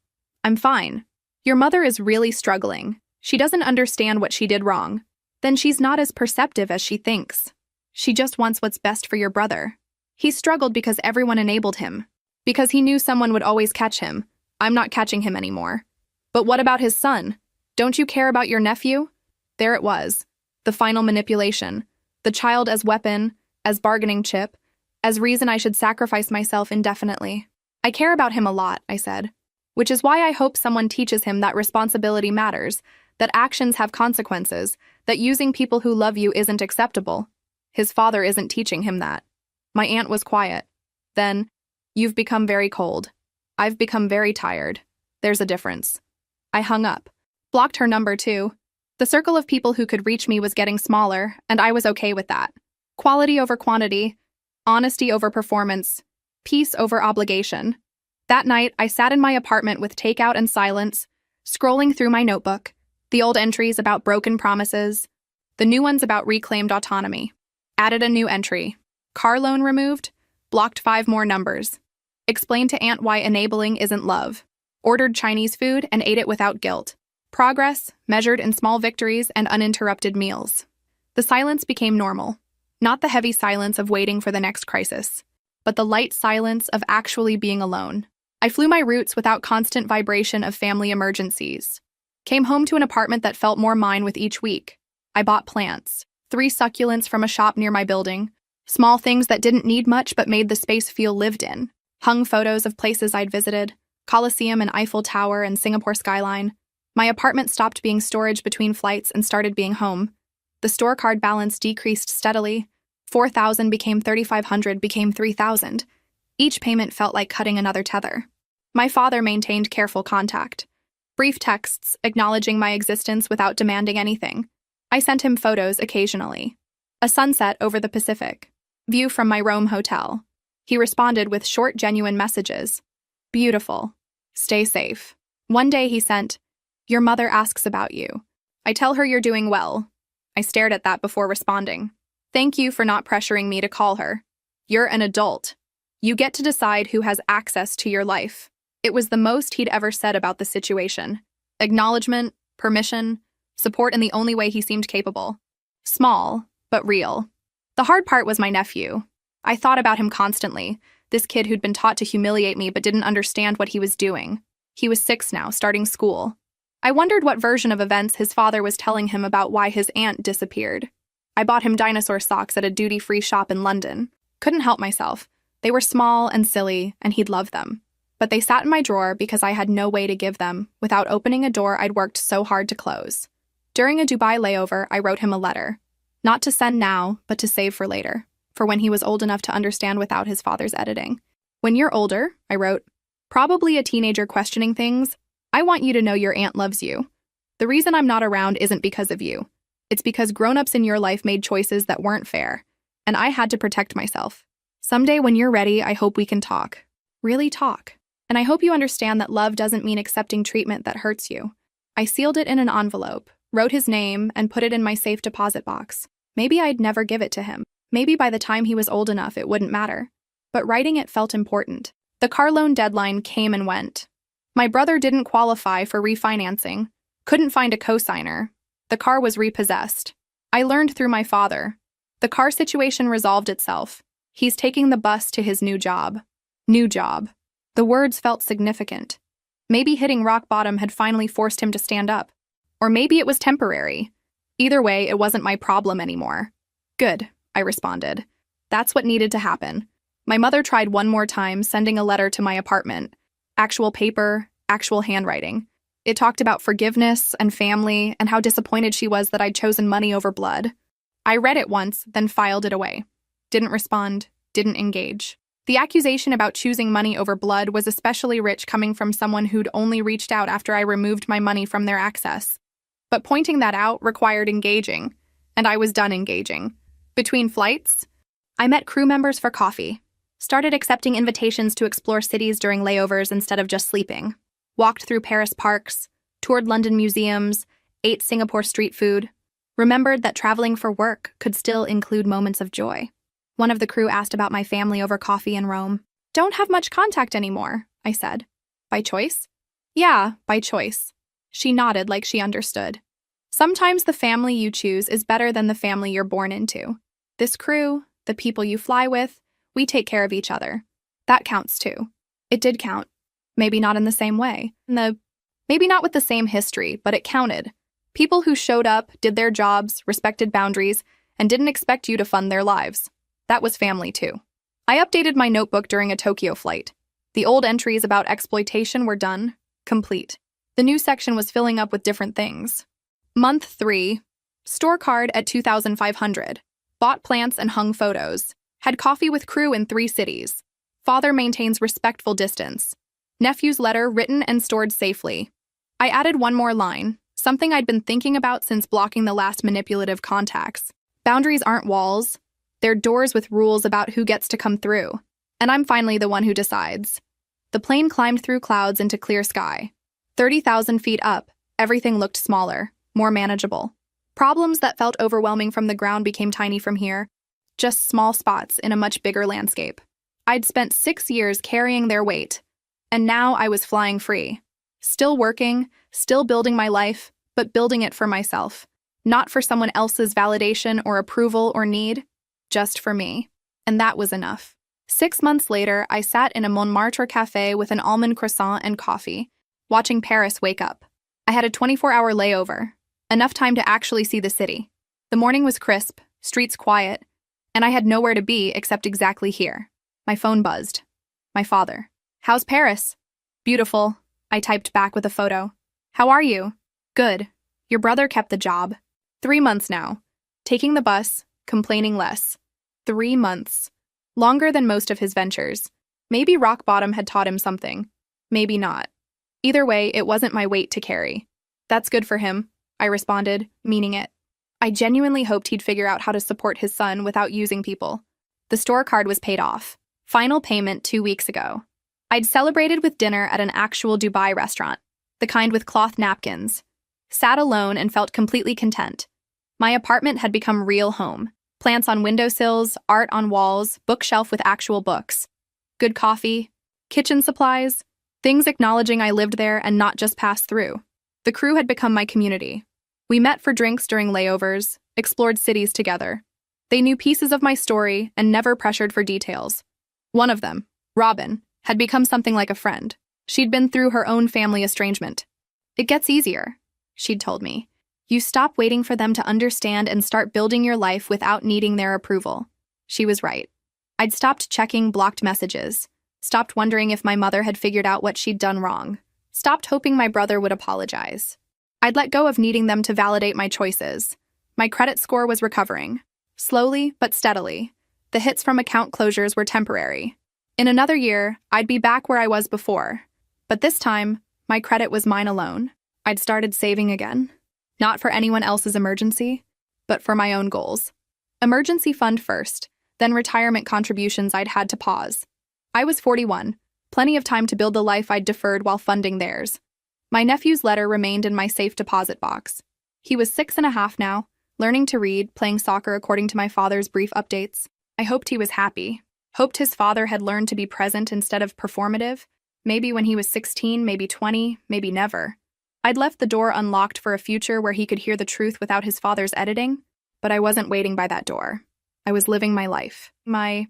"I'm fine. Your mother is really struggling. She doesn't understand what she did wrong. Then she's not as perceptive as she thinks. She just wants what's best for your brother. He struggled because everyone enabled him. Because he knew someone would always catch him. I'm not catching him anymore. But what about his son? Don't you care about your nephew?" There it was. The final manipulation. The child as weapon, as bargaining chip, as reason I should sacrifice myself indefinitely. "I care about him a lot," I said. "Which is why I hope someone teaches him that responsibility matters, that actions have consequences, that using people who love you isn't acceptable." His father isn't teaching him that. My aunt was quiet. Then, "You've become very cold. I've become very tired. There's a difference." I hung up. Blocked her number too. The circle of people who could reach me was getting smaller, and I was okay with that. Quality over quantity, honesty over performance, peace over obligation. That night, I sat in my apartment with takeout and silence, scrolling through my notebook, the old entries about broken promises, the new ones about reclaimed autonomy. Added a new entry. Car loan removed, blocked 5 more numbers. Explained to Aunt why enabling isn't love. Ordered Chinese food and ate it without guilt. Progress, measured in small victories and uninterrupted meals. The silence became normal. Not the heavy silence of waiting for the next crisis, but the light silence of actually being alone. I flew my routes without constant vibration of family emergencies. Came home to an apartment that felt more mine with each week. I bought plants, 3 succulents from a shop near my building, small things that didn't need much but made the space feel lived in. Hung photos of places I'd visited, Colosseum and Eiffel Tower and Singapore skyline. My apartment stopped being storage between flights and started being home. The store card balance decreased steadily. 4,000 became 3,500 became 3,000. Each payment felt like cutting another tether. My father maintained careful contact. Brief texts acknowledging my existence without demanding anything. I sent him photos occasionally. A sunset over the Pacific. View from my Rome hotel. He responded with short, genuine messages. Beautiful. Stay safe. One day he sent, "Your mother asks about you. I tell her you're doing well." I stared at that before responding. "Thank you for not pressuring me to call her. You're an adult. You get to decide who has access to your life." It was the most he'd ever said about the situation. Acknowledgement, permission, support in the only way he seemed capable. Small, but real. The hard part was my nephew. I thought about him constantly, this kid who'd been taught to humiliate me but didn't understand what he was doing. He was 6 now, starting school. I wondered what version of events his father was telling him about why his aunt disappeared. I bought him dinosaur socks at a duty-free shop in London. Couldn't help myself. They were small and silly, and he'd love them. But they sat in my drawer because I had no way to give them without opening a door I'd worked so hard to close. During a Dubai layover, I wrote him a letter. Not to send now, but to save for later, for when he was old enough to understand without his father's editing. "When you're older," I wrote, "probably a teenager questioning things, I want you to know your aunt loves you. The reason I'm not around isn't because of you. It's because grown-ups in your life made choices that weren't fair, and I had to protect myself. Someday when you're ready, I hope we can talk. Really talk. And I hope you understand that love doesn't mean accepting treatment that hurts you." I sealed it in an envelope, wrote his name, and put it in my safe deposit box. Maybe I'd never give it to him. Maybe by the time he was old enough, it wouldn't matter. But writing it felt important. The car loan deadline came and went. My brother didn't qualify for refinancing, couldn't find a cosigner. The car was repossessed. I learned through my father. The car situation resolved itself. He's taking the bus to his new job. New job. The words felt significant. Maybe hitting rock bottom had finally forced him to stand up. Or maybe it was temporary. Either way, it wasn't my problem anymore. "Good," I responded. That's what needed to happen. My mother tried one more time, sending a letter to my apartment. Actual paper, actual handwriting. It talked about forgiveness and family and how disappointed she was that I'd chosen money over blood. I read it once, then filed it away. Didn't respond, didn't engage. The accusation about choosing money over blood was especially rich coming from someone who'd only reached out after I removed my money from their access. But pointing that out required engaging, and I was done engaging. Between flights, I met crew members for coffee, started accepting invitations to explore cities during layovers instead of just sleeping, walked through Paris parks, toured London museums, ate Singapore street food, remembered that traveling for work could still include moments of joy. One of the crew asked about my family over coffee in Rome. "Don't have much contact anymore," I said. "By choice?" "Yeah, by choice." She nodded like she understood. Sometimes the family you choose is better than the family you're born into. This crew, the people you fly with, we take care of each other. That counts too. It did count. Maybe not in the same way. Maybe not with the same history, but it counted. People who showed up, did their jobs, respected boundaries, and didn't expect you to fund their lives. That was family too. I updated my notebook during a Tokyo flight. The old entries about exploitation were done, complete. The new section was filling up with different things. Month 3. Store card at 2,500. Bought plants and hung photos. Had coffee with crew in 3 cities. Father maintains respectful distance. Nephew's letter written and stored safely. I added one more line, something I'd been thinking about since blocking the last manipulative contacts. Boundaries aren't walls. They're doors with rules about who gets to come through. And I'm finally the one who decides. The plane climbed through clouds into clear sky. 30,000 feet up, everything looked smaller, more manageable. Problems that felt overwhelming from the ground became tiny from here, just small spots in a much bigger landscape. I'd spent 6 years carrying their weight, and now I was flying free. Still working, still building my life, but building it for myself. Not for someone else's validation or approval or need. Just for me. And that was enough. 6 months later, I sat in a Montmartre cafe with an almond croissant and coffee, watching Paris wake up. I had a 24-hour layover, enough time to actually see the city. The morning was crisp, streets quiet, and I had nowhere to be except exactly here. My phone buzzed. My father. "How's Paris?" "Beautiful," I typed back with a photo. "How are you?" "Good. Your brother kept the job. 3 months now. Taking the bus, complaining less. 3 months. Longer than most of his ventures. Maybe rock bottom had taught him something. Maybe not. Either way, it wasn't my weight to carry. That's good for him, I responded, meaning it. I genuinely hoped he'd figure out how to support his son without using people. The store card was paid off. Final payment 2 weeks ago. I'd celebrated with dinner at an actual Dubai restaurant. the kind with cloth napkins. Sat alone and felt completely content. My apartment had become real home. Plants on windowsills, art on walls, bookshelf with actual books. Good coffee, kitchen supplies, things acknowledging I lived there and not just passed through. The crew had become my community. We met for drinks during layovers, explored cities together. They knew pieces of my story and never pressured for details. One of them, Robin, had become something like a friend. She'd been through her own family estrangement. It gets easier, she'd told me. You stop waiting for them to understand and start building your life without needing their approval. She was right. I'd stopped checking blocked messages, stopped wondering if my mother had figured out what she'd done wrong, stopped hoping my brother would apologize. I'd let go of needing them to validate my choices. My credit score was recovering. Slowly but steadily. The hits from account closures were temporary. In another year, I'd be back where I was before. But this time, my credit was mine alone. I'd started saving again. Not for anyone else's emergency, but for my own goals. Emergency fund first, then retirement contributions I'd had to pause. I was 41, plenty of time to build the life I'd deferred while funding theirs. My nephew's letter remained in my safe deposit box. He was 6.5 now, learning to read, playing soccer according to my father's brief updates. I hoped he was happy. Hoped his father had learned to be present instead of performative. Maybe when he was 16, maybe 20, maybe never. I'd left the door unlocked for a future where he could hear the truth without his father's editing, but I wasn't waiting by that door. I was living my life. My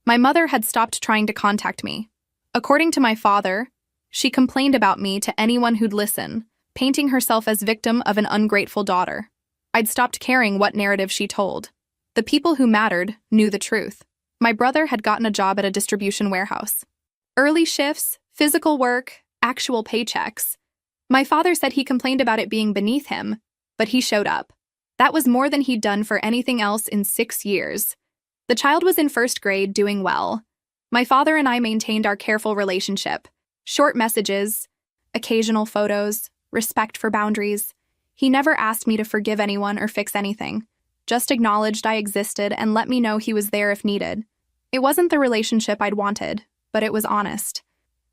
mother had stopped trying to contact me. According to my father, she complained about me to anyone who'd listen, painting herself as victim of an ungrateful daughter. I'd stopped caring what narrative she told. The people who mattered knew the truth. My brother had gotten a job at a distribution warehouse. Early shifts, physical work, actual paychecks. My father said he complained about it being beneath him, but he showed up. That was more than he'd done for anything else in 6 years. The child was in first grade, doing well. My father and I maintained our careful relationship. Short messages, occasional photos, respect for boundaries. He never asked me to forgive anyone or fix anything, just acknowledged I existed and let me know he was there if needed. It wasn't the relationship I'd wanted, but it was honest.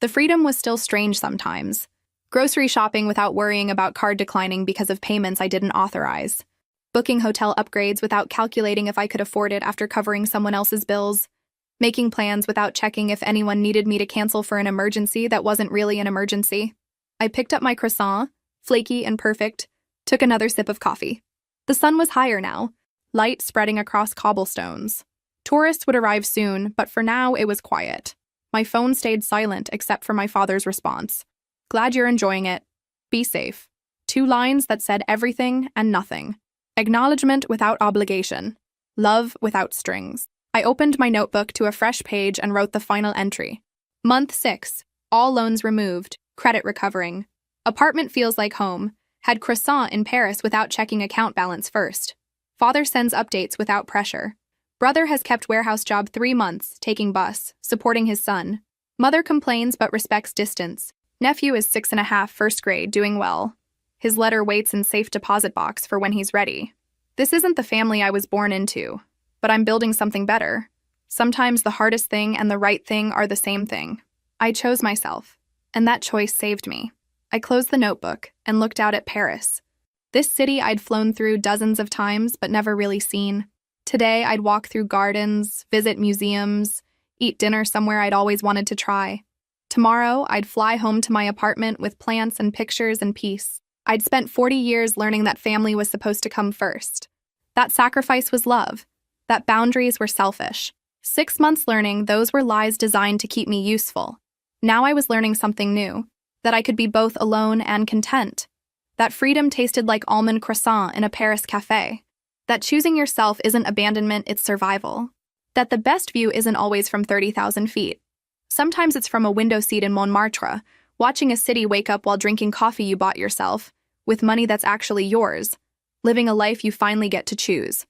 The freedom was still strange sometimes. Grocery shopping without worrying about card declining because of payments I didn't authorize. Booking hotel upgrades without calculating if I could afford it after covering someone else's bills. Making plans without checking if anyone needed me to cancel for an emergency that wasn't really an emergency. I picked up my croissant, flaky and perfect, took another sip of coffee. The sun was higher now, light spreading across cobblestones. Tourists would arrive soon, but for now it was quiet. My phone stayed silent except for my father's response. Glad you're enjoying it. Be safe. 2 lines that said everything and nothing. Acknowledgement without obligation. Love without strings. I opened my notebook to a fresh page and wrote the final entry. Month 6. All loans removed. Credit recovering. Apartment feels like home. Had croissant in Paris without checking account balance first. Father sends updates without pressure. Brother has kept warehouse job 3 months, taking bus, supporting his son. Mother complains but respects distance. Nephew is 6.5, first grade, doing well. His letter waits in safe deposit box for when he's ready. This isn't the family I was born into, but I'm building something better. Sometimes the hardest thing and the right thing are the same thing. I chose myself, and that choice saved me. I closed the notebook and looked out at Paris. This city I'd flown through dozens of times but never really seen. Today I'd walk through gardens, visit museums, eat dinner somewhere I'd always wanted to try. Tomorrow, I'd fly home to my apartment with plants and pictures and peace. I'd spent 40 years learning that family was supposed to come first. That sacrifice was love. That boundaries were selfish. 6 months learning those were lies designed to keep me useful. Now I was learning something new, that I could be both alone and content. That freedom tasted like almond croissant in a Paris cafe. That choosing yourself isn't abandonment, it's survival. That the best view isn't always from 30,000 feet. Sometimes it's from a window seat in Montmartre, watching a city wake up while drinking coffee you bought yourself, with money that's actually yours, living a life you finally get to choose.